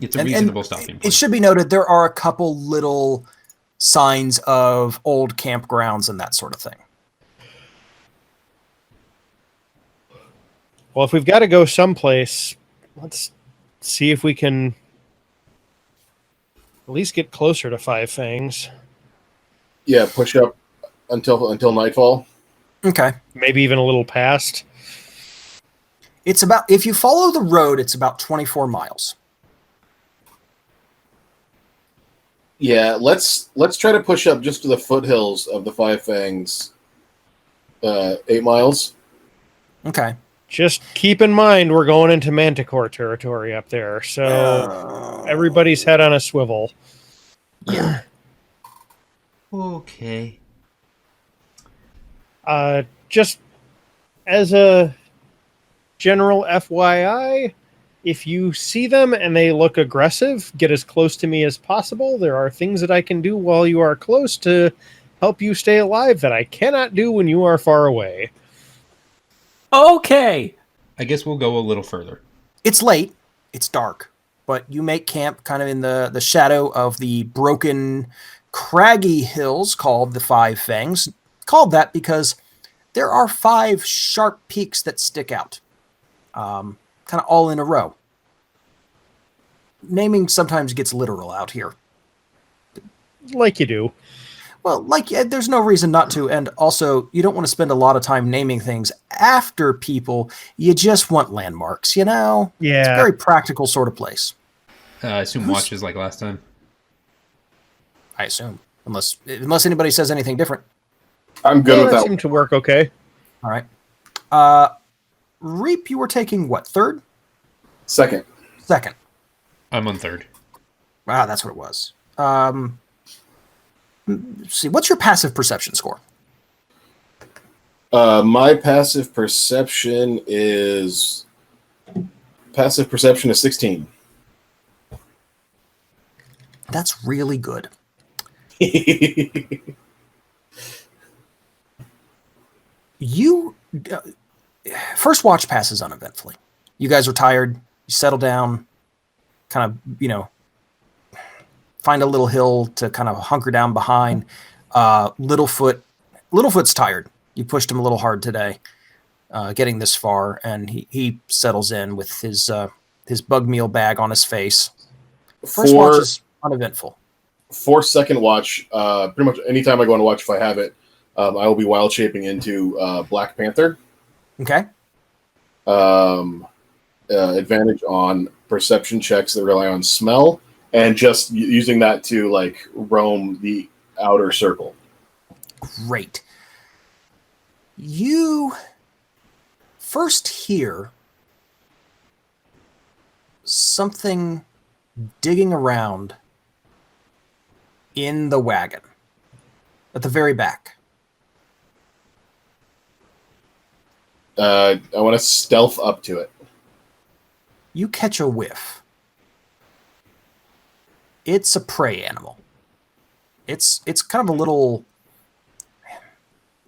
It's a And reasonable stopping it point. should be noted there are a couple little signs of old campgrounds and that sort of thing. Well, if we've got to go someplace, let's see if we can at least get closer to Five Fangs. Yeah, push up until nightfall. Okay. Maybe even a little past. It's about, if you follow the road, it's about 24 miles. Yeah, let's try to push up just to the foothills of the Five Fangs. 8 miles. Okay. Just keep in mind we're going into Manticore territory up there, so everybody's head on a swivel. Yeah. Okay. Just as a general FYI, if you see them and they look aggressive, get as close to me as possible. There are things that I can do while you are close to help you stay alive that I cannot do when you are far away. Okay. I guess we'll go a little further. It's late. It's dark. But you make camp kind of in the shadow of the broken, craggy hills called the Five Fangs. Called that because there are 5 sharp peaks that stick out. Kind of all in a row. Naming sometimes gets literal out here. Like you do. Well, there's no reason not to. And also, you don't want to spend a lot of time naming things after people. You just want landmarks, you know? It's a Yeah. very practical sort of place, I assume watches like last time. I assume. Unless anybody says anything different. I'm good Yeah, with that that. seemed to work okay. All right. Reap, you were taking what, third? Second. Second. I'm on third. Wow, that's what it was. Let's see, what's your passive perception score? My passive perception is 16. That's really good. You first watch passes uneventfully. You guys are tired. You settle down, kind of, find a little hill to kind of hunker down behind. Littlefoot's tired. You pushed him a little hard today, getting this far, and he settles in with his bug meal bag on his face. First watch is uneventful. For second watch, pretty much anytime I go on a watch, if I have it, I will be wild shaping into Black Panther. Okay. Advantage on perception checks that rely on smell, and just using that to like roam the outer circle. Great. You first hear something digging around in the wagon at the very back. I want to stealth up to it. You catch a whiff. It's a prey animal. It's kind of a little.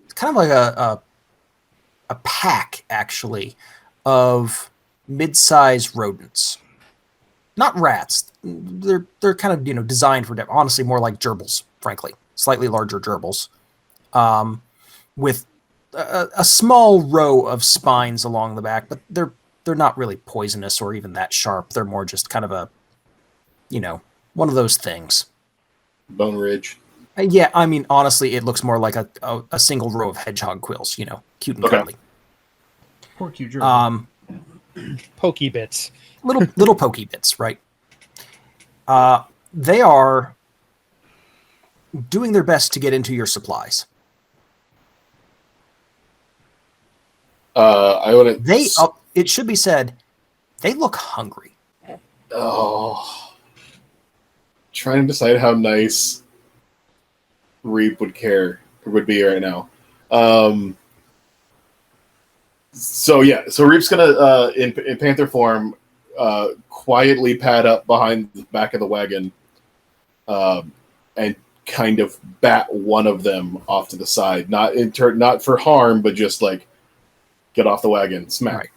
It's kind of like a pack, actually, of mid-sized rodents. Not rats. They're kind of designed for honestly more like gerbils, frankly, slightly larger gerbils, with a small row of spines along the back, but they're not really poisonous or even that sharp. They're more just kind of a, one of those things. Bone Ridge. Yeah, I mean, honestly, it looks more like a single row of hedgehog quills, cute and cuddly. Poor cute gerbil. Pokey bits. Little pokey bits, right? They are doing their best to get into your supplies. I want to. It should be said, they look hungry. Oh, trying to decide how nice Reap would be right now. So Reap's gonna in Panther form quietly pad up behind the back of the wagon, and kind of bat one of them off to the side, not for harm, but just like get off the wagon, smack. Right.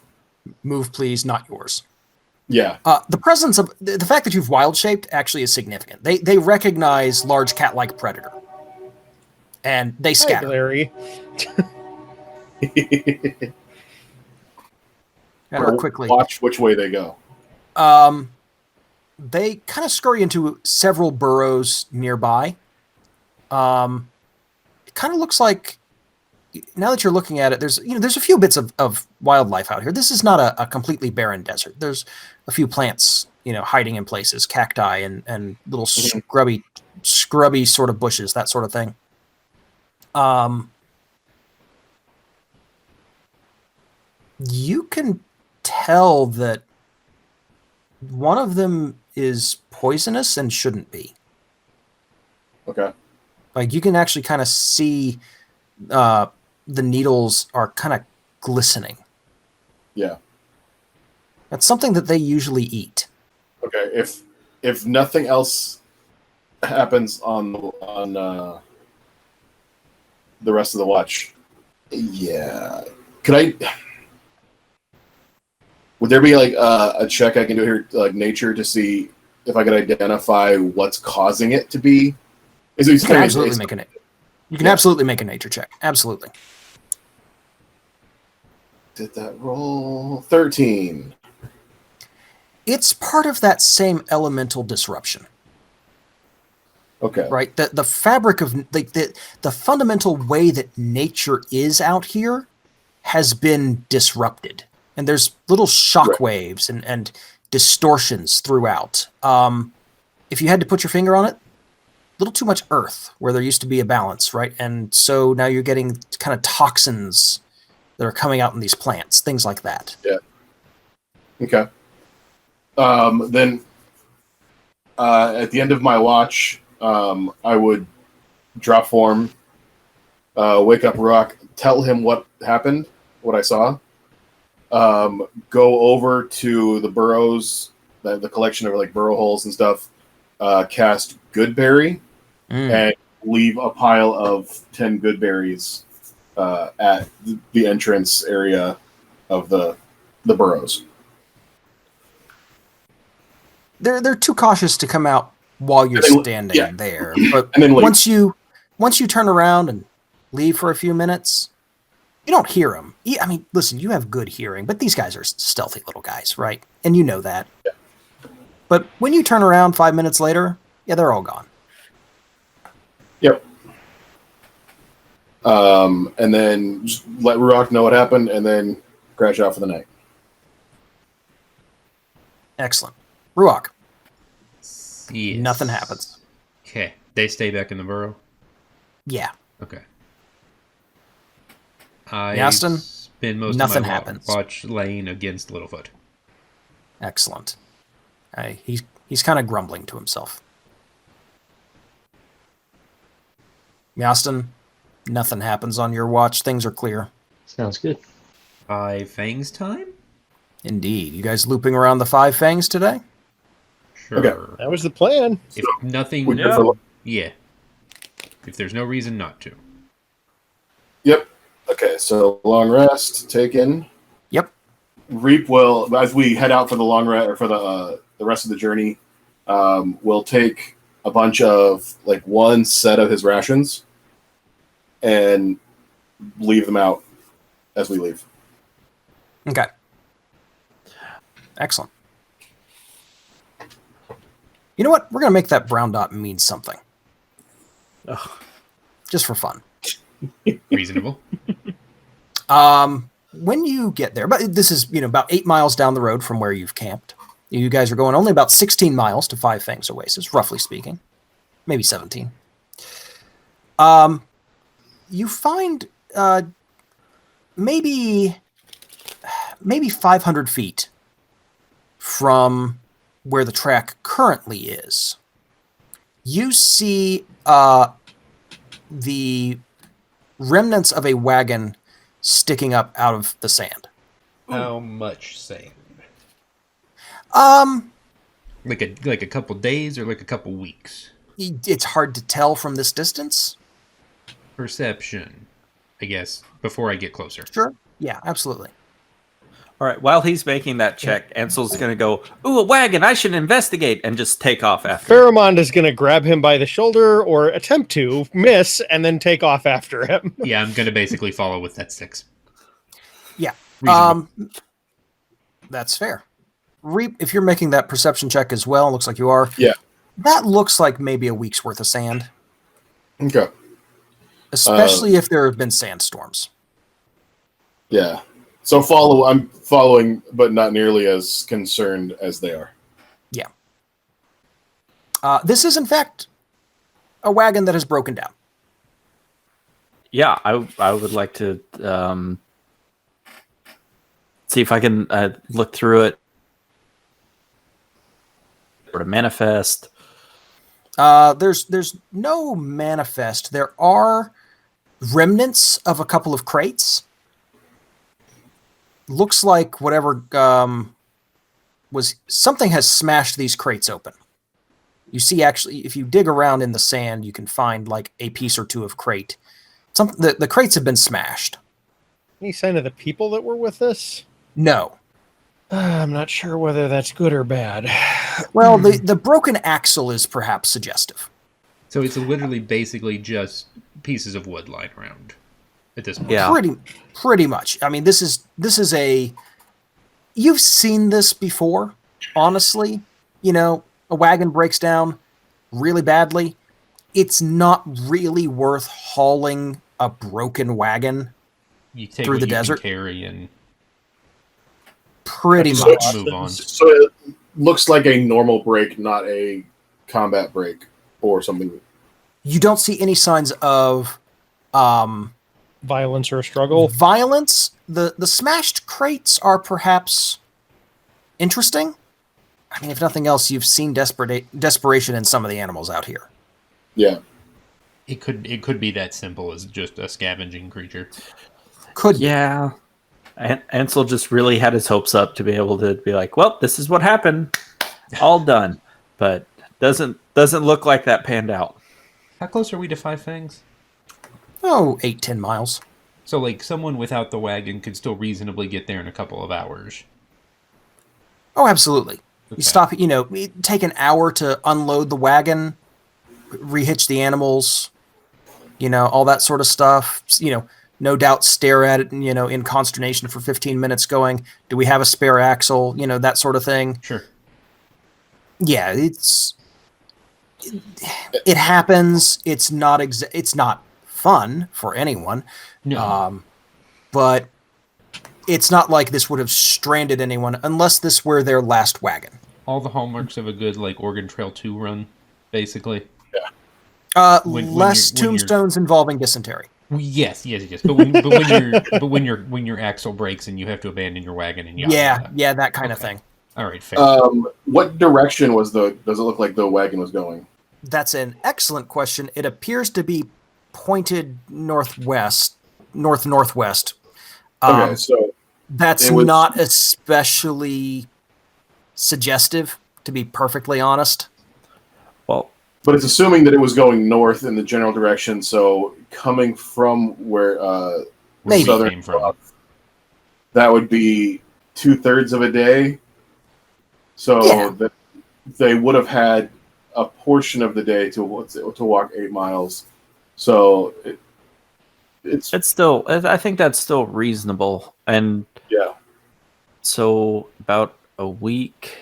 Move, please, not yours. Yeah. The presence of the fact that you've wild shaped actually is significant. They recognize large cat-like predator, and they scatter. Hi, Larry. Gotta work quickly. Watch which way they go. They kind of scurry into several burrows nearby. It kind of looks like, now that you're looking at it, there's a few bits of wildlife out here. This is not a completely barren desert. There's a few plants, hiding in places, cacti and little scrubby sort of bushes, that sort of thing. You can tell that one of them is poisonous and shouldn't be. Okay. Like, you can actually kind of see the needles are kind of glistening. Yeah. That's something that they usually eat. Okay. If nothing else happens on the rest of the watch, yeah. Would there be like a check I can do here, like nature, to see if I could identify what's causing it to be? You can absolutely make a nature check. Absolutely. Did that roll? 13. It's part of that same elemental disruption. Okay. Right? The fabric of the fundamental way that nature is out here has been disrupted. And there's little shock waves and distortions throughout. If you had to put your finger on it, a little too much earth where there used to be a balance, right? And so now you're getting kind of toxins that are coming out in these plants, things like that. Yeah. Okay. Then at the end of my watch, I would drop form, wake up Rock, tell him what happened, what I saw. Go over to the burrows, the collection of like burrow holes and stuff, cast Goodberry, and leave a pile of 10 Goodberries at the entrance area of the burrows. They're too cautious to come out while you're standing there. But and then once you turn around and leave for a few minutes, You don't hear them. I mean, listen, you have good hearing, but these guys are stealthy little guys, right? And you know that. Yeah. But when you turn around 5 minutes later, yeah, they're all gone. Yep. And then just let Ruach know what happened, and then crash out for the night. Excellent. Ruach, Yes. nothing happens. Okay. They stay back in the burrow? Yeah. Okay. I Yaston, spend most nothing of my happens. watch laying against Littlefoot. Excellent. He's kind of grumbling to himself. Yaston, nothing happens on your watch. Things are clear. Sounds good. 5 fangs time? Indeed. You guys looping around the 5 fangs today? Sure. Okay. That was the plan. If nothing... We're good for- Yeah. If there's no reason not to. Yep. Okay, so long rest taken. Yep. Reap will, as we head out for the long rest, or for the rest of the journey, we'll take a bunch of, like, one set of his rations and leave them out as we leave. Okay. Excellent. You know what? We're going to make that brown dot mean something. Just for fun. Reasonable. When you get there, but this is, about 8 miles down the road from where you've camped. You guys are going only about 16 miles to Five Fangs Oasis, roughly speaking. Maybe 17. You find maybe 500 feet from where the track currently is, you see the remnants of a wagon sticking up out of the sand. How much sand? Like a couple days or like a couple weeks? It's hard to tell from this distance. Perception, I guess, before I get closer. Sure. Yeah, absolutely. All right. While he's making that check, Ansel's going to go, "Ooh, a wagon! I should investigate," and just take off after. Pharamond is going to grab him by the shoulder or attempt to miss and then take off after him. Yeah, I'm going to basically follow with that 6. Yeah. Reasonable. That's fair. Reap, if you're making that perception check as well, looks like you are. Yeah. That looks like maybe a week's worth of sand, Okay. especially if there have been sandstorms. Yeah. So I'm following, but not nearly as concerned as they are. Yeah. This is, in fact, a wagon that has broken down. Yeah, I would like to see if I can look through it or to manifest. There's no manifest. There are remnants of a couple of crates. Looks like whatever was something has smashed these crates open. You see, actually, if you dig around in the sand, you can find like a piece or two of crate. The crates have been smashed. Any sign of the people that were with us? No. I'm not sure whether that's good or bad. Well, the broken axle is perhaps suggestive. So it's literally basically just pieces of wood lying around at this point. Yeah. Pretty much. I mean, this is a. You've seen this before, honestly. A wagon breaks down really badly. It's not really worth hauling a broken wagon You take through what the you desert. can carry and Pretty So- much. move on. So it looks like a normal break, not a combat break or something. You don't see any signs of Violence or a struggle? violence. The smashed crates are perhaps interesting. I mean, if nothing else, you've seen desperation in some of the animals out here. Yeah. It could be that simple as just a scavenging creature. Could be. Yeah. Ansel just really had his hopes up to be able to be like, well, this is what happened. All done. But doesn't look like that panned out. How close are we to Five Fangs? 8-10 miles. So, like, someone without the wagon could still reasonably get there in a couple of hours. Oh, absolutely. Okay. You stop, it'd take an hour to unload the wagon, rehitch the animals, all that sort of stuff. no doubt stare at it, in consternation for 15 minutes going, do we have a spare axle? That sort of thing. Sure. Yeah, it happens. It's not fun for anyone. No. But it's not like this would have stranded anyone unless this were their last wagon. All the hallmarks of a good like Oregon Trail 2 run, basically. When Less you're- tombstones involving dysentery. Yes. But when your axle breaks and you have to abandon your wagon and Yeah, that kind of Okay. thing. All right, fair. What direction does it look like the wagon was going? That's an excellent question. It appears to be pointed northwest. Okay, so That's it was- not especially suggestive, to be perfectly honest. Well, but it's assuming that it was going north in the general direction. So coming from where Maybe. southern Came from. that would be 2/3 of a day. So Yeah. that they would have had a portion of the day to walk 8 miles. So it's it's still. I think that's still reasonable, and yeah. so about a week's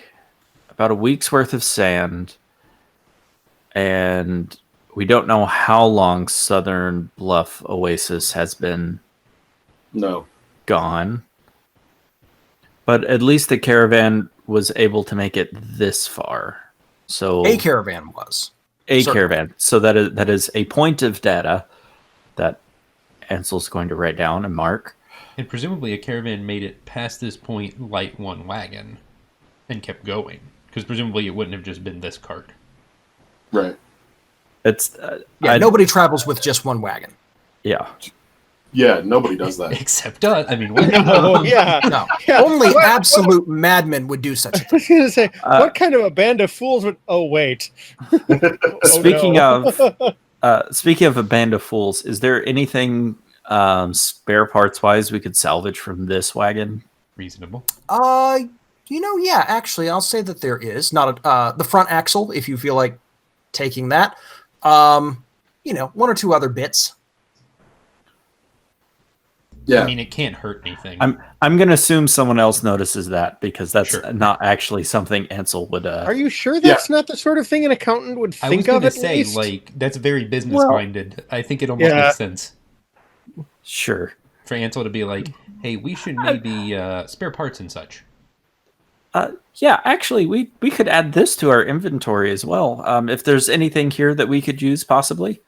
worth of sand, and we don't know how long Southern Bluff Oasis has been No. gone, but at least the caravan was able to make it this far. So A caravan was. a certainly. caravan. So that is a point of data that Ansel's going to write down and mark. And presumably a caravan made it past this point light one wagon and kept going. Because presumably it wouldn't have just been this cart. Right. It's Yeah, nobody travels with just one wagon. yeah. Yeah, nobody does that. Except us. I mean, what? Oh, yeah. No, Yeah. only What- absolute madmen would do such a I thing. was going to say, Uh, what kind of a band of fools would? Oh wait. Speaking no. Speaking of a band of fools, is there anything spare parts wise we could salvage from this wagon? Reasonable. Yeah, actually, I'll say that there is not the front axle, if you feel like taking that. One or two other bits. Yeah. I mean, it can't hurt anything. I'm gonna assume someone else notices that because that's Sure. not actually something Ansel would. Are you sure that's not the sort of thing an accountant would I was think going of to at say, least? like, that's very business minded. I think it almost Yeah. makes sense Sure. for Ansel to be like, hey, we should maybe spare parts and such. Yeah, actually, we could add this to our inventory as well. If there's anything here that we could use, possibly.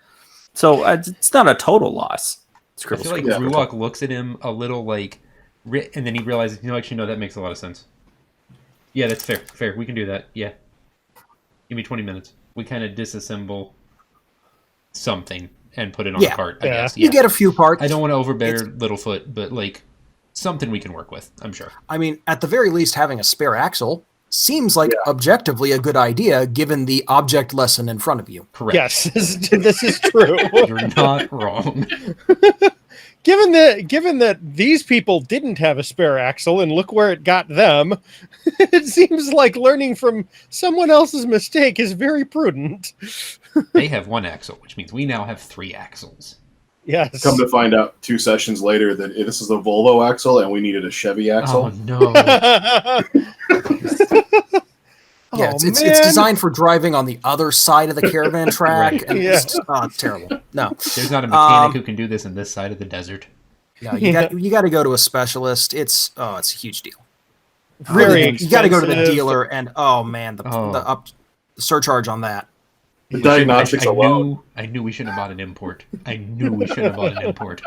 So it's not a total loss. I Scribble, feel like scribble. Ruok looks at him a little like, and then he realizes, actually, no, that makes a lot of sense. Yeah, that's fair. Fair. We can do that. Yeah. Give me 20 minutes. We kind of disassemble something and put it on Yeah. the cart, I Yeah. guess. You get a few parts. I don't want to overbear Littlefoot, but like something we can work with, I'm sure. I mean, at the very least, having a spare axle seems like objectively a good idea given the object lesson in front of you. Correct. yes, this is true. You're not wrong. given that these people didn't have a spare axle and look where it got them, it seems like learning from someone else's mistake is very prudent. They have one axle, which means we now have 3 axles. Yes. Come to find out 2 sessions later that this is a Volvo axle and we needed a Chevy axle. Oh no. Yeah, Oh, it's man. designed for driving on the other side of the caravan track, Right. and Yeah. it's terrible. No, There's not a mechanic who can do this in this side of the desert. no, you got to go to a specialist. It's a huge deal. Very You got to go to the expensive. dealer, and the Oh. surcharge on that. The diagnostics alone. I knew we shouldn't have bought an import. I knew we should have bought an import.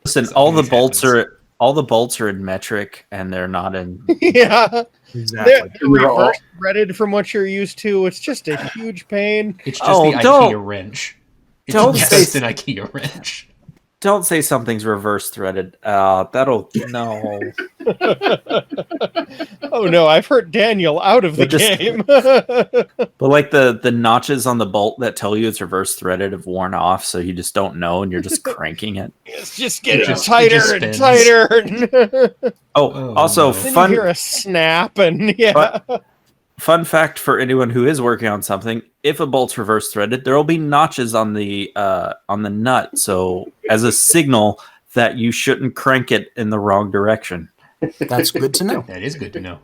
Listen, This all the always bolts happens. are in metric, and they're not in. Yeah. Exactly. They're They're all- reverse threaded from what you're used to. It's just a huge pain. It's just Oh, the don't- IKEA wrench. It's don't just say- an IKEA wrench. Don't say something's reverse threaded. That'll no. Oh no, I've hurt Daniel out of the But just- game. But like the notches on the bolt that tell you it's reverse threaded have worn off, so you just don't know, and you're just cranking it. It's just getting It just tighter and spins. tighter. And Oh, Oh, also no. then you hear fun a snap, and yeah. fun fact for anyone who is working on something: if a bolt's reverse threaded, there will be notches on the nut, so as a signal that you shouldn't crank it in the wrong direction. That's good to know. That is good to know.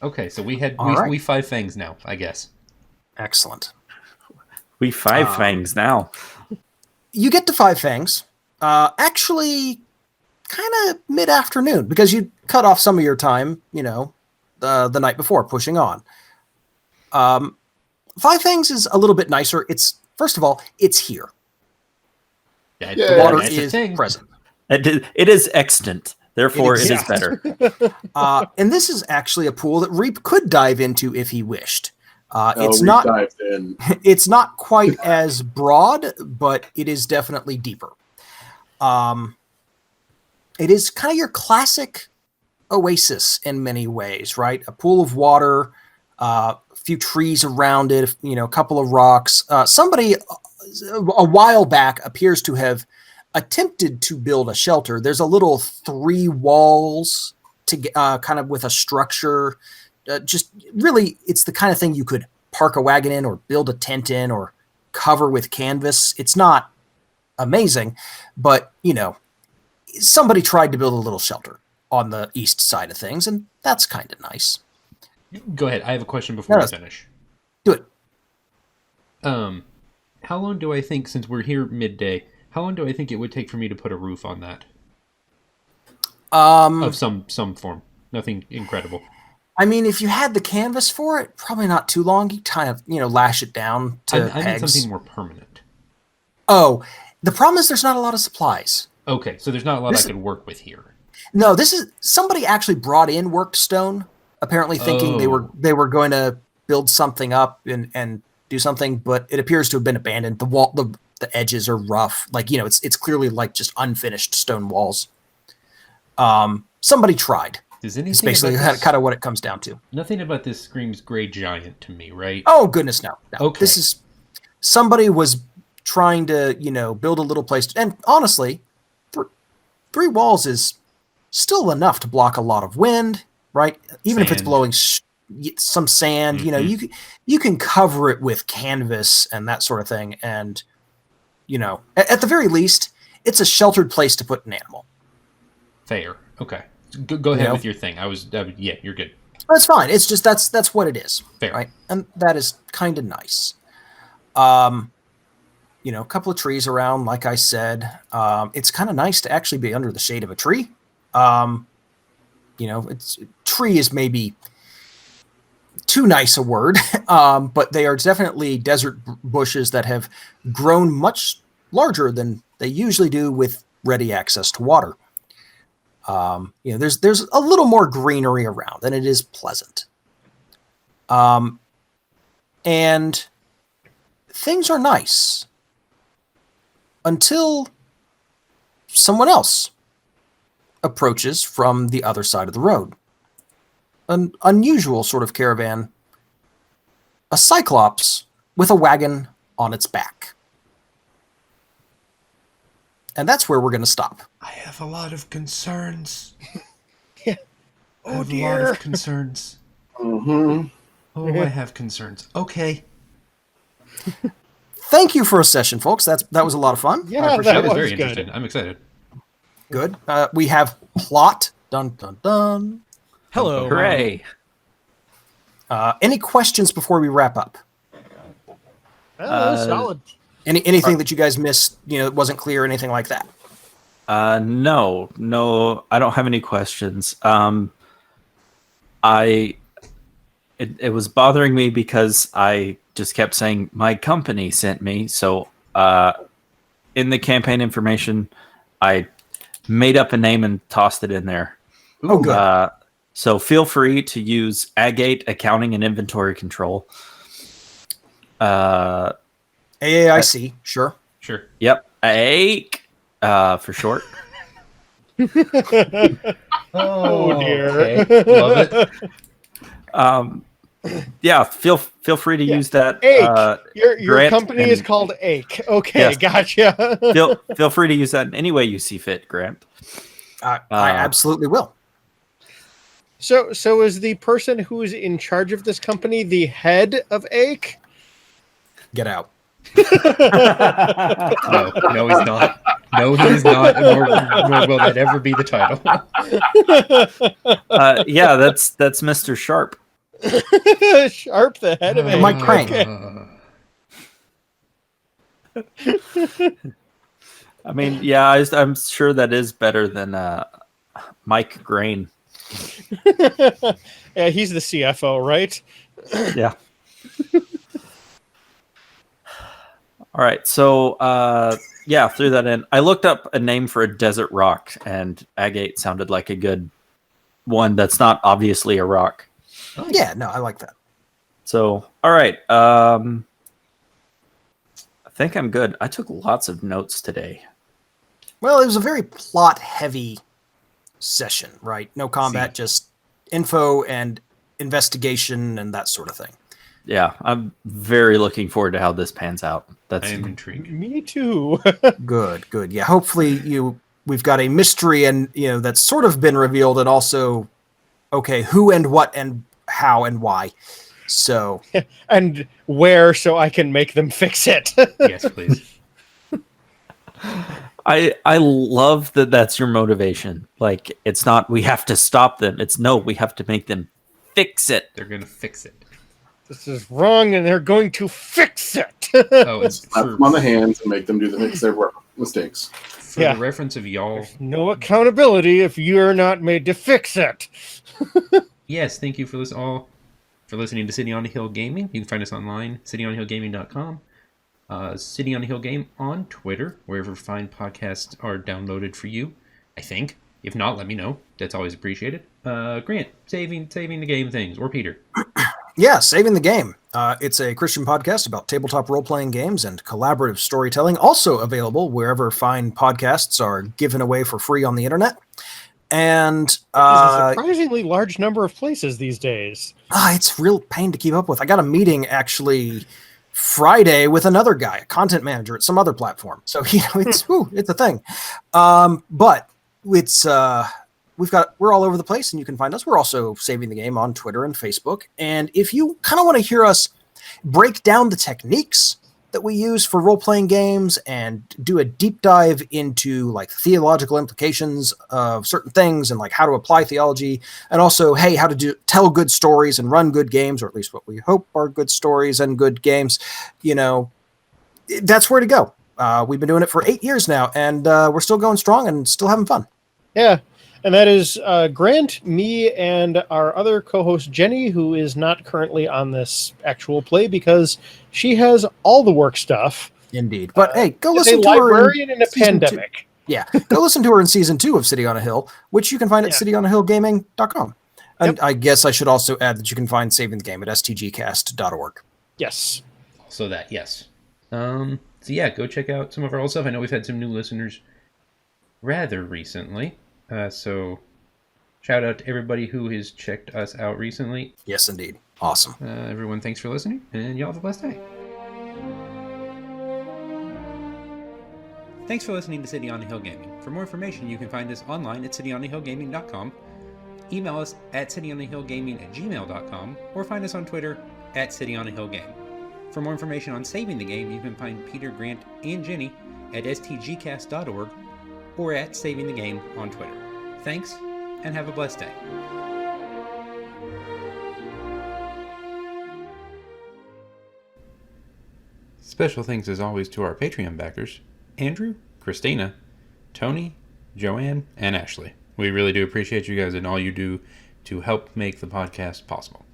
Okay, so we All right. we five fangs now, I guess. Excellent. We five fangs now. You get to Five Fangs, actually, kind of mid-afternoon, because you cut off some of your time, the night before, pushing on. Five Fangs is a little bit nicer. First of all, it's here. Yeah, Yeah, The water that's the is thing. present. It is extant. Therefore, it is exists. better. And this is actually a pool that Reap could dive into if he wished. It's we not dived in. it's not quite as broad, but it is definitely deeper. It is kind of your classic oasis in many ways, right? A pool of water, a few trees around it, a couple of rocks. Somebody a while back appears to have attempted to build a shelter. There's a little 3 walls to kind of with a structure. Just really, it's the kind of thing you could park a wagon in or build a tent in or cover with canvas. It's not amazing, but somebody tried to build a little shelter on the east side of things, and that's kind of nice. Go ahead. I have a question before No, we finish. Do it. How long do I think, since we're here midday, how long do I think it would take for me to put a roof on that? Of some form. Nothing incredible. I mean, if you had the canvas for it, probably not too long. You kind of, lash it down to I need pegs. something more permanent. Oh, the problem is there's not a lot of supplies. Okay, so there's not a lot I could work with here. No, this is somebody actually brought in worked stone, apparently thinking they were going to build something up and do something, but it appears to have been abandoned. The edges are rough, it's clearly like just unfinished stone walls. Somebody tried. Does anything It's basically about this, kind of what it comes down to. nothing about this screams Grey Giant to me, right? Oh goodness, no. Okay. This is somebody was trying to build a little place, and honestly, 3 walls is still enough to block a lot of wind, right? Even if it's Sand. blowing some sand, you can cover it with canvas and that sort of thing, and at the very least, it's a sheltered place to put an animal. Fair. Okay. Go ahead with your thing. Yeah, you're good. That's fine. It's just that's what it is, Fair. right? And that is kind of nice. A couple of trees around, like I said. It's kind of nice to actually be under the shade of a tree. Tree is maybe too nice a word, but they are definitely desert bushes that have grown much larger than they usually do with ready access to water. There's a little more greenery around, and it is pleasant. And things are nice until someone else approaches from the other side of the road. An unusual sort of caravan. A cyclops with a wagon on its back. And that's where we're going to stop. I have a lot of concerns. Yeah. I have dear. a lot of concerns. Mm-hmm. Oh, I have concerns. Okay. Thank you for a session, folks. That was a lot of fun. Yeah, I appreciate that it. was Very good. interesting. I'm excited. Good. We have plot. Dun dun dun. Hello. Hooray! Any questions before we wrap up? Solid. Anything that you guys missed? That wasn't clear. Anything like that? No, I don't have any questions. It was bothering me because I just kept saying my company sent me. So, in the campaign information, I made up a name and tossed it in there. Oh, good. So feel free to use Agate Accounting and Inventory Control. AAIC, sure. Sure. Yep, AIC for short. Oh, dear. Okay. Love it. Yeah, feel free to use that. Ache. Your Grant company is and- called Ache. Okay, Yes. gotcha. feel free to use that in any way you see fit, Grant. I absolutely will. So is the person who is in charge of this company the head of Ache? Get out. No, he's not. No, he is not, nor will that ever be the title. Yeah, that's Mr. Sharp. Sharp, the head of it. Mike Crank. I mean, yeah, I'm sure that is better than Mike Grain. Yeah, he's the CFO, right? Yeah. All right, so yeah, threw that in. I looked up a name for a desert rock, and agate sounded like a good one. That's not obviously a rock. Yeah, no, I like that. So, all right. I think I'm good. I took lots of notes today. Well, it was a very plot-heavy session, right? No combat, just info and investigation and that sort of thing. Yeah, I'm very looking forward to how this pans out. I am intrigued. Me too. Good. Yeah, hopefully we've got a mystery and that's sort of been revealed, and also okay, who and what and how and why. So And where, so I can make them fix it. Yes, please. I love that that's your motivation. Like, it's not we have to stop them. It's no, we have to make them fix it. They're going to fix it. This is wrong, and they're going to fix it. Oh, it's Slap them on the hands and make them do their mistakes. for Yeah. the reference of y'all. No accountability if you're not made to fix it. Yes, thank you for listening to City on the Hill Gaming. You can find us online, cityonthehillgaming.com. City on the Hill Game on Twitter, wherever fine podcasts are downloaded for you, I think. If not, let me know. That's always appreciated. Grant, saving the game things, or Peter. yeah, Saving the Game. It's a Christian podcast about tabletop role-playing games and collaborative storytelling, also available wherever fine podcasts are given away for free on the internet. And There's a surprisingly large number of places these days. it's real pain to keep up with. I got a meeting actually Friday with another guy, a content manager at some other platform. So it's a thing. But it's we're all over the place, and you can find us. We're also Saving the Game on Twitter and Facebook. And if you kind of want to hear us break down the techniques that we use for role-playing games and do a deep dive into like theological implications of certain things and like how to apply theology, and also, hey, how to tell good stories and run good games, or at least what we hope are good stories and good games, that's where to go. We've been doing it for 8 years now, and we're still going strong and still having fun. Yeah. And that is Grant, me, and our other co-host, Jenny, who is not currently on this actual play because she has all the work stuff. Indeed. But hey, go She's listen a to her. librarian in a season 2. pandemic. Yeah, go listen to her in season 2 of City on a Hill, which you can find at cityonahillgaming.com. And I guess I should also add that you can find Saving the Game at stgcast.org. Yes. So that, yes. So yeah, go check out some of our old stuff. I know we've had some new listeners rather recently. So shout out to everybody who has checked us out recently. Yes, indeed. Awesome. Everyone, thanks for listening, and y'all have a blessed day. Thanks for listening to City on the Hill Gaming. For more information, you can find us online at cityonthehillgaming.com, email us at cityonthehillgaming@gmail.com, or find us on Twitter at cityonthehillgame. For more information on Saving the Game, you can find Peter, Grant, and Jenny at stgcast.org or at Saving the Game on Twitter. Thanks, and have a blessed day. Special thanks as always to our Patreon backers, Andrew, Christina, Tony, Joanne, and Ashley. We really do appreciate you guys and all you do to help make the podcast possible.